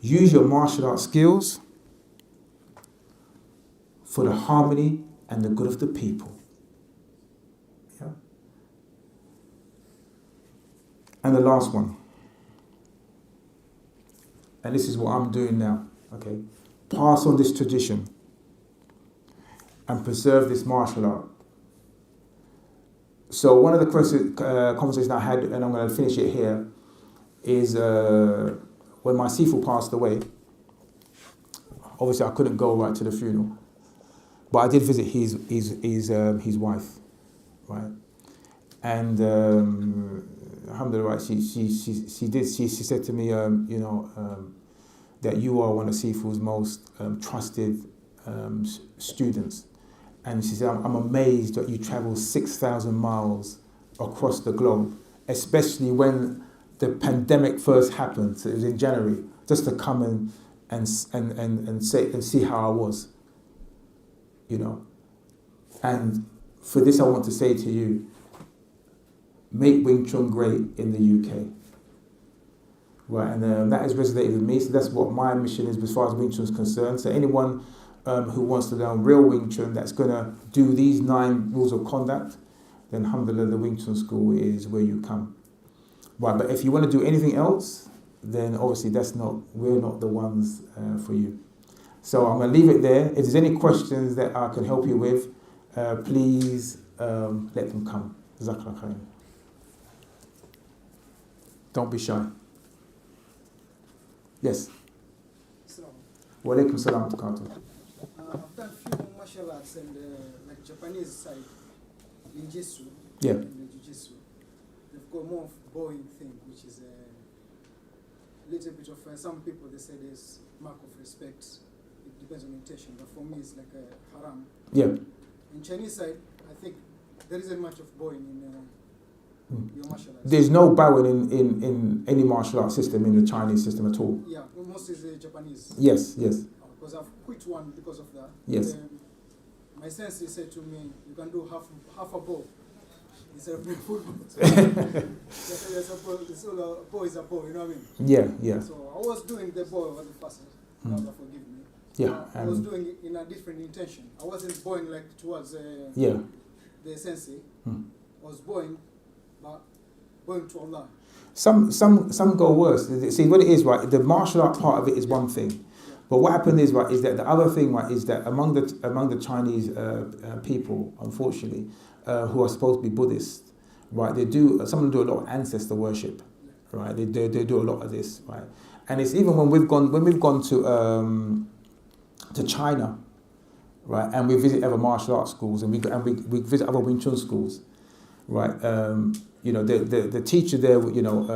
Use your martial arts skills for the harmony and the good of the people. Yeah. And the last one. And this is what I'm doing now. Okay. Pass on this tradition and preserve this martial art. So one of the conversations I had, and I'm going to finish it here, is when my Sifu passed away. Obviously, I couldn't go right to the funeral, but I did visit his wife, right? And alhamdulillah, she said to me, that you are one of Sifu's most trusted students. And she said, I'm amazed that you travel 6,000 miles across the globe, especially when the pandemic first happened. So it was in January, just to come and see how I was, And for this, I want to say to you make Wing Chun great in the UK. Right, and that has resonated with me, so that's what my mission is as far as Wing Chun is concerned. So anyone who wants to learn real Wing Chun that's going to do these 9 rules of conduct, then alhamdulillah, the Wing Chun school is where you come. Right, but if you want to do anything else, then obviously we're not the ones for you. So I'm going to leave it there. If there's any questions that I can help you with, please let them come. Jazakallah khair. Don't be shy. Yes. Wa alaikum salam wa barakatuh. I've done a few martial arts and like Japanese side, ninjutsu, Yeah. and jiu-jitsu. They've got more of bowing thing, which is a little bit of some people they say there's mark of respect. It depends on intention, but for me it's like a haram. Yeah. In Chinese side, I think there isn't much of bowing in your martial arts. There's no bowing in any martial arts system in the Chinese system at all. Yeah, most is Japanese. Yes. Because I've quit one because of that. Yes. My sensei said to me, you can do half a bow instead of doing full bow. So a bow is a bow, you know what I mean? Yeah. So I was doing the bow over the first, Allah forgive me. Yeah. I was doing it in a different intention. I wasn't bowing like towards the sensei. I was bowing, but bowing to Allah. Some go worse. See, what it is, right, the martial art part of it is one thing. But what happened is, right, is that the other thing, right, is that among the Chinese people, unfortunately, who are supposed to be Buddhists, right, some of them do a lot of ancestor worship, right? They do a lot of this, right? And it's even when we've gone to China, right, and we visit other martial arts schools and we visit other Wing Chun schools, right? You know, the teacher there, you know,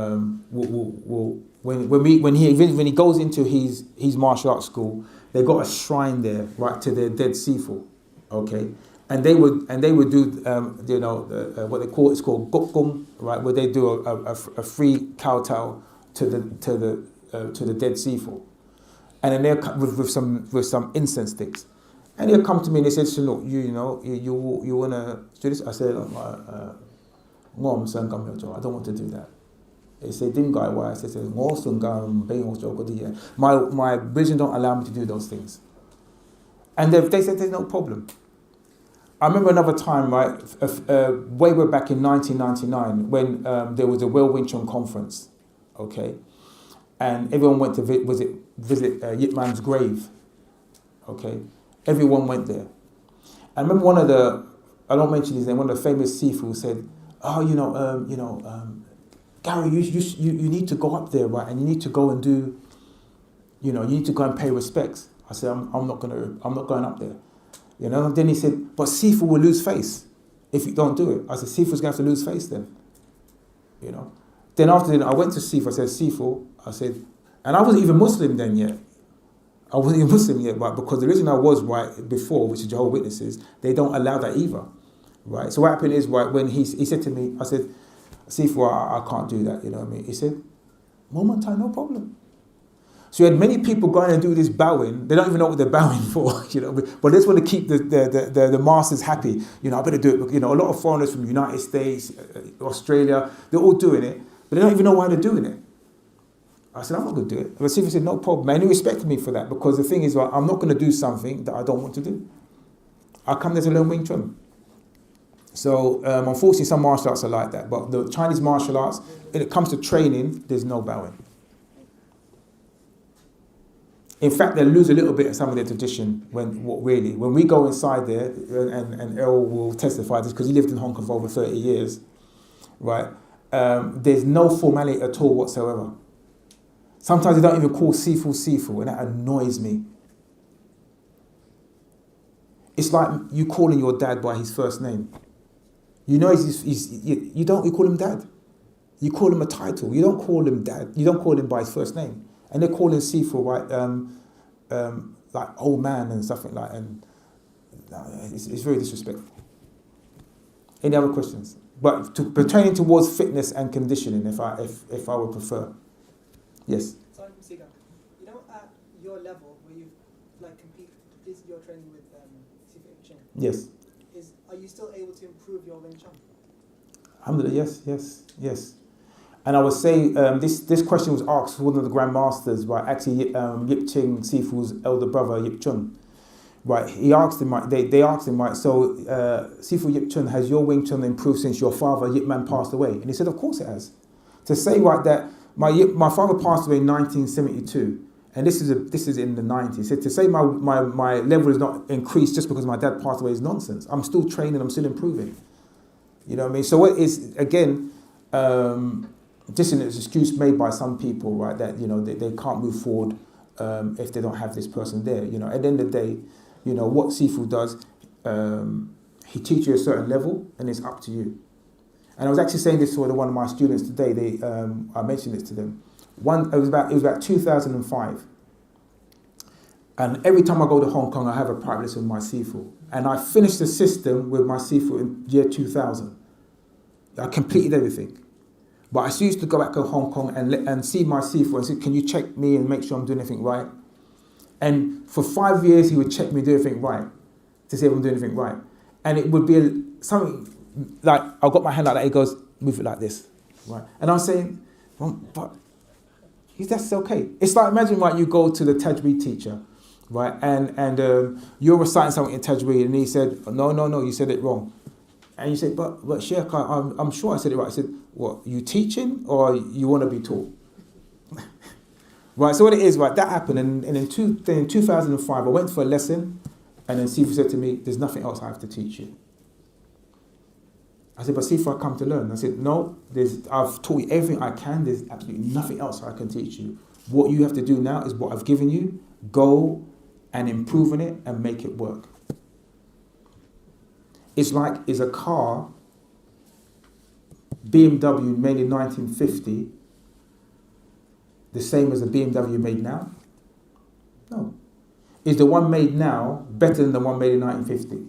will when he goes into his martial arts school, they got a shrine there, right, to their dead Sifu, okay, and they would do you know, what they call, it's called gokgung, right, where they do a free kowtow to the dead Sifu, and then they'll come with some incense sticks, and they'll come to me and they said, so look, you wanna do this? I said, I don't want to do that. They say, why? I said, my vision don't allow me to do those things. And they said, there's no problem. I remember another time, right, way back in 1999, when there was a World Wing Chun conference, okay, and everyone went to visit Yip Man's grave, okay. Everyone went there. I remember one of the, I don't mention his name, one of the famous Sifu said, Gary, you need to go up there, right? And you need to go and do, you need to go and pay respects. I said, I'm not going up there. And then he said, but Sifu will lose face if you don't do it. I said, Sifu's going to have to lose face then. Then after that, I went to Sifu. I said, Sifu, I said, and I wasn't even Muslim then yet. I wasn't even Muslim yet, right? Because the reason I was, right, before, which is Jehovah's Witnesses, they don't allow that either, right? So what happened is, right, when he said to me, I said, Sifu, I can't do that, you know what I mean? He said, moment time, no problem. So you had many people going and do this bowing. They don't even know what they're bowing for, but they just want to keep the masters happy. I better do it. A lot of foreigners from the United States, Australia, they're all doing it, but they don't even know why they're doing it. I said, I'm not going to do it. But Sifu said, no problem. And he respected me for that, because the thing is, well, I'm not going to do something that I don't want to do. I come there to learn Wing Chun. So unfortunately, some martial arts are like that. But the Chinese martial arts, when it comes to training, there's no bowing. In fact, they lose a little bit of some of their tradition when we go inside there, and Errol will testify this because he lived in Hong Kong for over 30 years, right? There's no formality at all whatsoever. Sometimes they don't even call Sifu, and that annoys me. It's like you calling your dad by his first name. You call him dad. You call him a title. You don't call him dad. You don't call him by his first name. And they're calling Sifu, right, like old man and stuff like that. And it's very disrespectful. Any other questions? But pertaining towards fitness and conditioning, if I would prefer. Yes. Sorry, Siga. At your level, where you compete, you're training with Sifu Wing Chun. Yes. Are you still able to improve your Wing Chun? Alhamdulillah, yes. And I was saying, this question was asked to one of the grandmasters, right? Actually, Yip Ching Sifu's elder brother, Yip Chun, right? He asked him, right? They asked him, right? So, Sifu Yip Chun, has your Wing Chun improved since your father Yip Man passed away? And he said, of course it has. To say, right, that my father passed away in 1972, and this is in the 90s. He said, to say my level is not increased just because my dad passed away is nonsense. I'm still training. I'm still improving. You know what I mean? So what is, again, this is an excuse made by some people, right, that, you know, they can't move forward if they don't have this person there. You know, at the end of the day, you know, what Sifu does, he teaches you a certain level and it's up to you. And I was actually saying this to one of my students today. I mentioned this to them. It was about 2005. And every time I go to Hong Kong, I have a private lesson with my Sifu. And I finished the system with my Sifu in year 2000. I completed everything. But I used to go back to Hong Kong and see my Sifu and say, can you check me and make sure I'm doing everything right? And for 5 years, he would check me do everything right to see if I'm doing everything right. And it would be something like, I've got my hand like that, he goes, move it like this, right? And I'm saying, well, but that's okay. It's like, imagine, right, you go to the Tajweed teacher, right? And you're reciting something in Tajweed and he said, no, you said it wrong. And you say, but Sheikh, I'm sure I said it right. I said, what, you teaching or you want to be taught? Right, so what it is, right, that happened. And in 2005, I went for a lesson and then Sifu said to me, there's nothing else I have to teach you. I said, but Sifu, I come to learn. I said, no, I've taught you everything I can. There's absolutely nothing else I can teach you. What you have to do now is what I've given you. Go and improve on it and make it work. It's like, is a car, BMW made in 1950, the same as the BMW made now? No. Is the one made now better than the one made in 1950?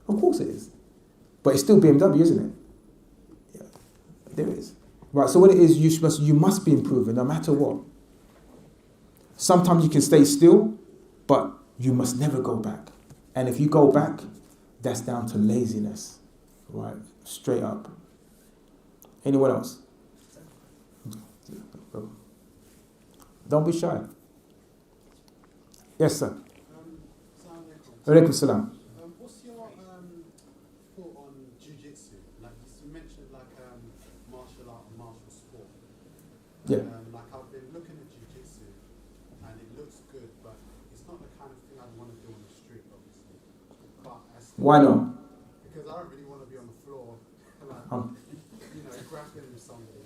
Of course it is. But it's still BMW, isn't it? Yeah, there is. Right, so what it is, you must be improving no matter what. Sometimes you can stay still, but you must never go back. And if you go back, that's down to laziness, right? Straight up. Anyone else? Don't be shy. Yes, sir. Alaikum salam. What's your thought on jiu-jitsu? Like you mentioned, like martial art and martial sport. Yeah. Like I've been looking at jiu-jitsu, and it looks good, but it's not the kind of thing I'd want to do on the street, obviously. But why not? Because I don't really want to be on the floor, like, grappling with somebody.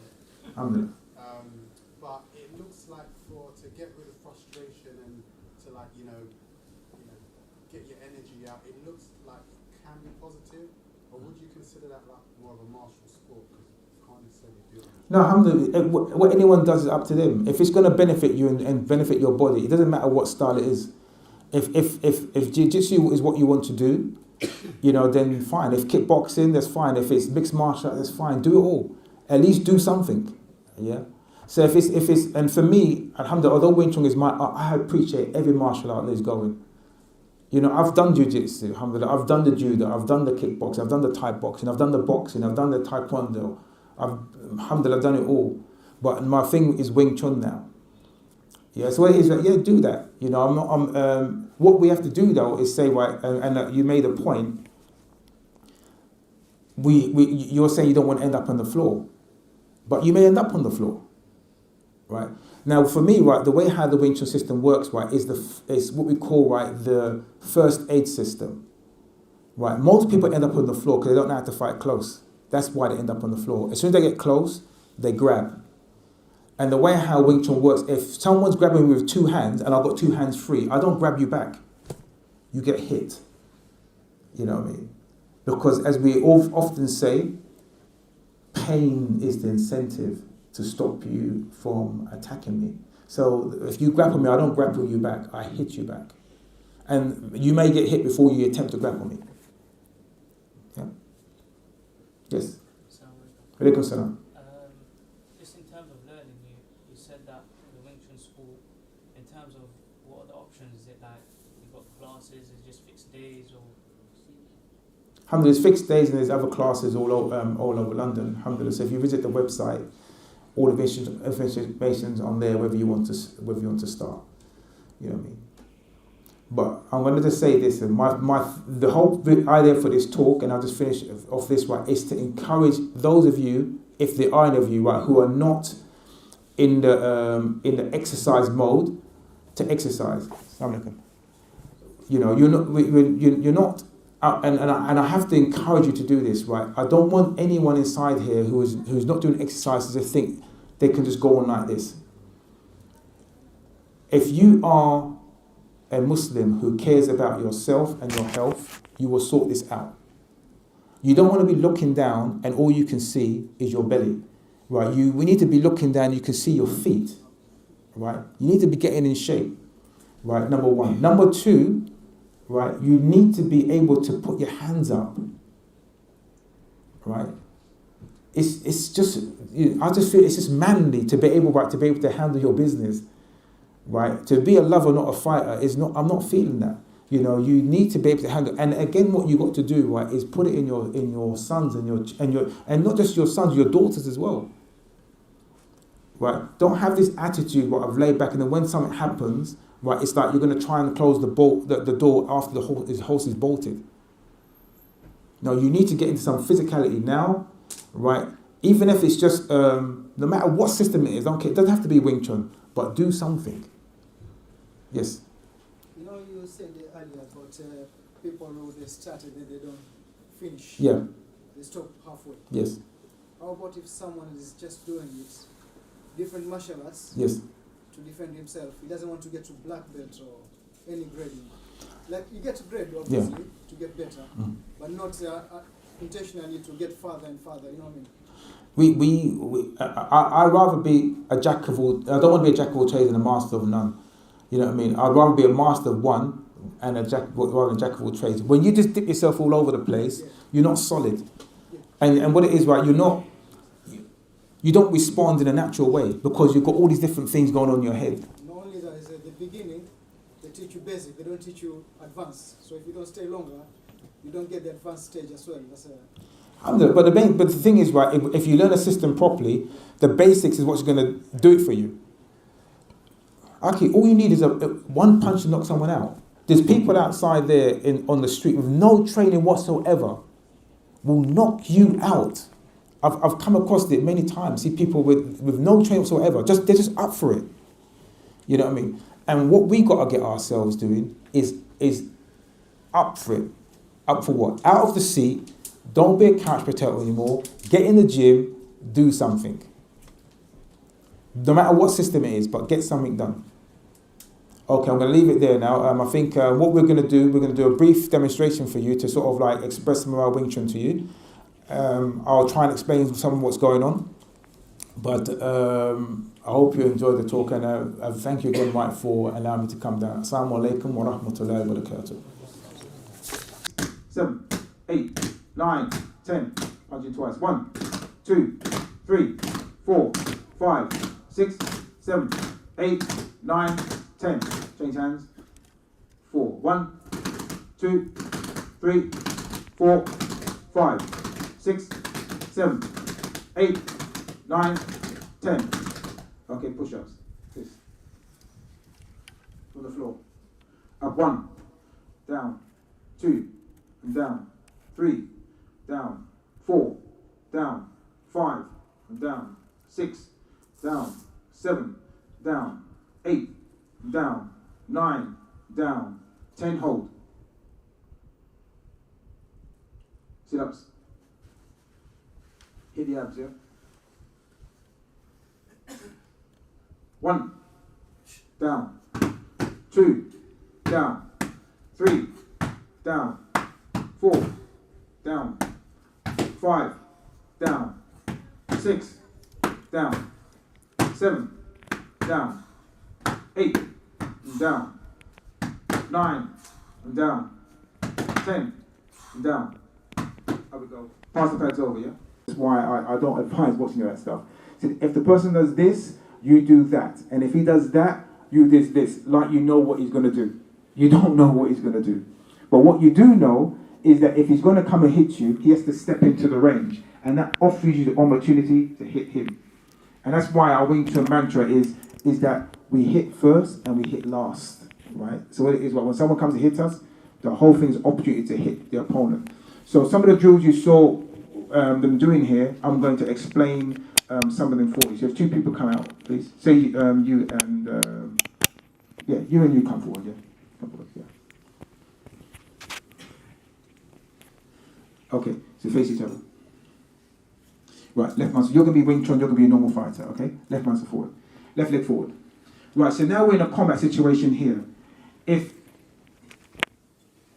But it looks like to get rid of frustration and to get your energy out, it looks like it can be positive. Or would you consider that like more of a martial sport because you can't necessarily do it? No, alhamdulillah, what anyone does is up to them. If it's going to benefit you and benefit your body, it doesn't matter what style it is. If jiu-jitsu is what you want to do, then fine. If kickboxing, that's fine. If it's mixed martial arts, that's fine. Do it all. At least do something. Yeah. So if it's and for me, alhamdulillah, although Wing Chun is my art, I appreciate every martial art that is going. I've done jiu-jitsu, alhamdulillah. I've done the judo. I've done the kickboxing. I've done the Thai boxing. I've done the boxing. I've done the taekwondo. Alhamdulillah, I've done it all. But my thing is Wing Chun now. Yeah, so it is like, yeah, do that. What we have to do though is say, right, and you made a point. You're saying you don't want to end up on the floor, but you may end up on the floor, right? Now, for me, right, the way how the Wing Chun system works, right, is what we call, right, the first aid system, right? Most people end up on the floor because they don't know how to fight close. That's why they end up on the floor. As soon as they get close, they grab. And the way how Wing Chun works, if someone's grabbing me with two hands and I've got two hands free, I don't grab you back. You get hit. You know what I mean? Because as we often say, pain is the incentive to stop you from attacking me. So if you grapple me, I don't grapple you back, I hit you back. And you may get hit before you attempt to grapple me. Yeah? Yes? Alaikum salam. Just in terms of learning, you said that the Wing Chun school, in terms of what are the options, is it like you've got classes, is it just fixed days or? Alhamdulillah, there's fixed days and there's other classes all over London. Alhamdulillah. So if you visit the website, all the information's on there. Whether you want to start, you know what I mean. But I'm going to just say this: the whole idea for this talk, and I'll just finish off this right, is to encourage those of you, if there are any of you, right, who are not in the exercise mode, to exercise. You know, you're not. And I have to encourage you to do this, right? I don't want anyone inside here who's not doing exercises to think they can just go on like this. If you are a Muslim who cares about yourself and your health, you will sort this out. You don't want to be looking down and all you can see is your belly, right? We need to be looking down, you can see your feet, right? You need to be getting in shape, right? Number one. Number two, right, you need to be able to put your hands up, right? It's just, I just feel it's just manly to be able to handle your business, right? To be a lover, not a fighter, I'm not feeling that. You know, you need to be able to handle. And again, what you got to do, right, is put it in your sons and not just your sons, your daughters as well, right? Don't have this attitude, what I've laid back, and then when something happens, right, it's like you're going to try and close the door after the horse is bolted. No, you need to get into some physicality now, right? Even if it's just, no matter what system it is, don't care. It doesn't have to be Wing Chun, but do something. Yes. You know, you said earlier about people who they started and they don't finish. Yeah. They stop halfway. Yes. How about if someone is just doing it, different martial arts? Yes. To defend himself, he doesn't want to get to black belt or any grading. Like you get to grade obviously to get better, but not intentionally to get farther and farther. You know what I mean? I'd rather be a jack of all. I don't want to be a jack of all trades and a master of none. You know what I mean? I'd rather be a master of one and a jack of all trades. When you just dip yourself all over the place, you're not solid. And what it is, right? You don't respond in a natural way because you've got all these different things going on in your head. Not only that, is at the beginning, they teach you basic, they don't teach you advanced. So if you don't stay longer, you don't get the advanced stage as well. But the thing is, right, if you learn a system properly, the basics is what's going to do it for you. Okay, all you need is one punch to knock someone out. There's people outside there on the street with no training whatsoever will knock you out. I've come across it many times. See people with no training whatsoever. They're just up for it. You know what I mean? And what we got to get ourselves doing is up for it. Up for what? Out of the seat. Don't be a couch potato anymore. Get in the gym. Do something. No matter what system it is, but get something done. Okay, I'm going to leave it there now. I think what we're going to do a brief demonstration for you to sort of like express some of our Wing Chun to you. I'll try and explain some of what's going on. But I hope you enjoyed the talk, and I thank you again, Mike, for allowing me to come down. Assalamu alaikum wa rahmatullahi wa barakatuh. 7, 8, 9, 10. I'll do twice. 1, 2, 3, 4, 5, 6, 7, 8, 9, 10. Change hands. 4. 1, 2, 3, 4, 5, 6, 7, 8, 9, 10. Okay, push-ups. This. On the floor. Up 1, down, 2, and down, 3, down, 4, down, 5, and down, 6, down, 7, down, 8, down, 9, down, 10, hold. Sit-ups. Hit the abs, yeah? 1, down, 2, down, 3, down, 4, down, 5, down, 6, down, 7, down, 8, and down, 9, and down, 10, and down. How we go? Pass the pads over, yeah? That's why I don't advise watching that stuff. So if the person does this, you do that. And if he does that, you this. Like you know what he's going to do. You don't know what he's going to do. But what you do know is that if he's going to come and hit you, he has to step into the range, and that offers you the opportunity to hit him. And that's why our Wing Chun mantra is that we hit first and we hit last, right? So what it is, when someone comes to hit us, the whole thing is an opportunity to hit the opponent. So some of the drills you saw them doing here, I'm going to explain some of them for you. So if two people come out, please. Say you and you come forward, yeah. Come forward, yeah. Okay, so face each other. Right, left man. So you're going to be Wing Chun, you're going to be a normal fighter, okay? Left man forward. Left leg forward. Right, so now we're in a combat situation here.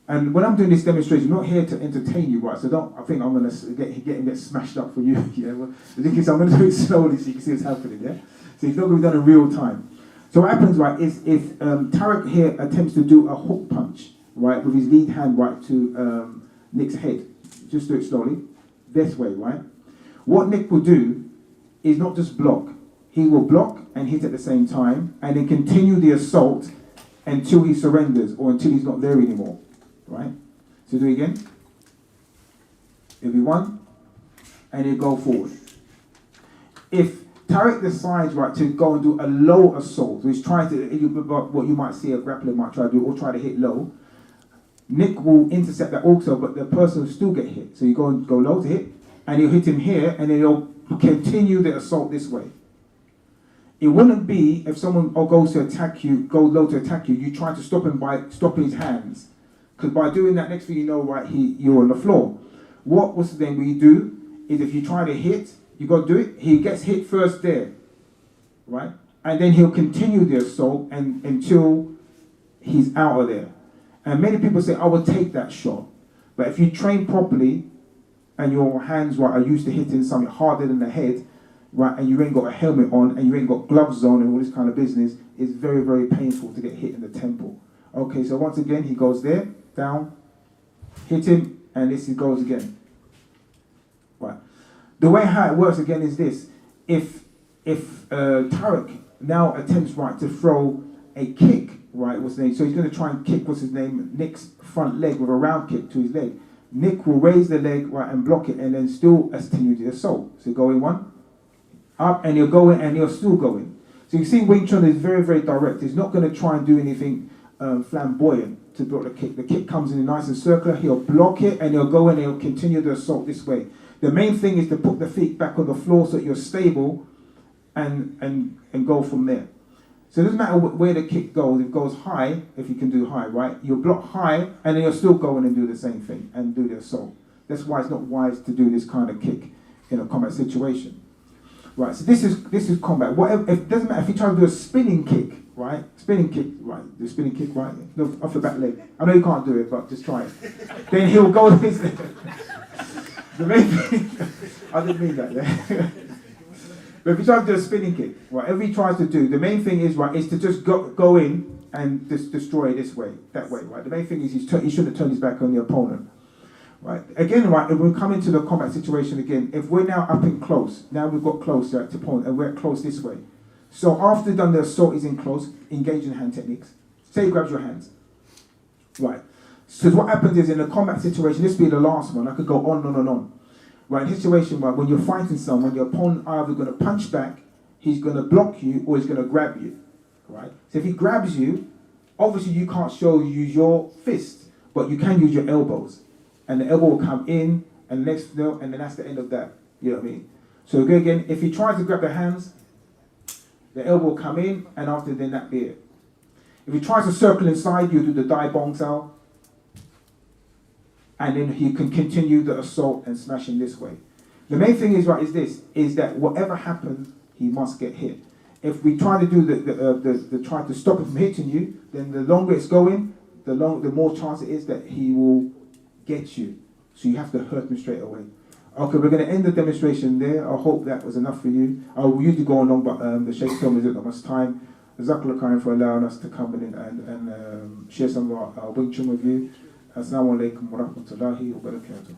And when I'm doing this demonstration, I'm not here to entertain you, right? So I think I'm going to get smashed up for you. Yeah? Well, the thing is, I'm going to do it slowly so you can see what's happening, yeah? So it's not going to be done in real time. So what happens, right, is if Tarek here attempts to do a hook punch, right, with his lead hand, right, to Nick's head, just do it slowly, this way, right? What Nick will do is not just block. He will block and hit at the same time, and then continue the assault until he surrenders or until he's not there anymore, right? So do it again. It'll be one, and he'll go forward. If Tarek decides, right, to go and do a low assault, so he's trying to, what you might see a grappler might try to do, or try to hit low, Nick will intercept that also, but the person will still get hit. So you go low to hit, and he'll hit him here, and then he'll continue the assault this way. It wouldn't be if someone goes to attack you, goes low to attack you, you try to stop him by stopping his hands. Because by doing that, next thing you know, right, you're on the floor. What was then we do is if you try to hit, you got to do it, he gets hit first there, right? And then he'll continue the assault until he's out of there. And many people say, I will take that shot. But if you train properly, and your hands, right, are used to hitting something harder than the head, right, and you ain't got a helmet on, and you ain't got gloves on, and all this kind of business, it's very, very painful to get hit in the temple. Okay, so once again, he goes there, down, hit him, and this he goes again. Right. The way how it works again is this: if Tarek now attempts, right, to throw a kick, right, what's his name? So he's going to try and kick, what's his name? Nick's front leg with a round kick to his leg. Nick will raise the leg, right, and block it, and then still continue the assault. So go in one, up, and he'll go in, and he'll still go in. So you see, Wing Chun is very, very direct. He's not going to try and do anything flamboyant to block the kick. The kick comes in nice and circular. He'll block it, and he'll go in, and he'll continue the assault this way. The main thing is to put the feet back on the floor so that you're stable, and go from there. So it doesn't matter where the kick goes. If it goes high, if you can do high, right? You'll block high, and then you'll still go in and do the same thing and do the assault. That's why it's not wise to do this kind of kick in a combat situation. Right, so this is combat. Whatever, it doesn't matter if you try to do a spinning kick, right? Spinning kick, right? The spinning kick, right? No, off the back leg. I know you can't do it, but just try it. Then he'll go this. The main thing, I didn't mean that, yeah. But if you try to do a spinning kick, whatever he tries to do, the main thing is, right, is to just go in and just destroy it this way, that way, right? The main thing is he shouldn't turn his back on the opponent, right? Again, right, if we come into the combat situation again, if we're now up in close, now we've got close to opponent, and we're close this way. So after done the assault is in close, engage in hand techniques. Say he grabs your hands, right? So what happens is in a combat situation, this will be the last one, I could go on and on. Right, in a situation where when you're fighting someone, your opponent either going to punch back, he's going to block you, or he's going to grab you. Right? So if he grabs you, obviously you can't use your fist, but you can use your elbows. And the elbow will come in, and the next, and then that's the end of that. You know what I mean? So go again, if he tries to grab the hands, the elbow will come in, and after then that be it. If he tries to circle inside, you do the Dai Bong Sao, and then he can continue the assault and smash him this way. The main thing is, right, is that whatever happens, he must get hit. If we try to do the try to stop him from hitting you, then the longer it's going, the more chance it is that he will get you. So you have to hurt him straight away. Okay, we're going to end the demonstration there. I hope that was enough for you. I will usually go on long, but the Sheikh told me there's not much time. Jazakallah khairan for allowing us to come in and share some of our Wing Chun with you. Assalamu alaikum wa rahmatullahi wa barakatuh.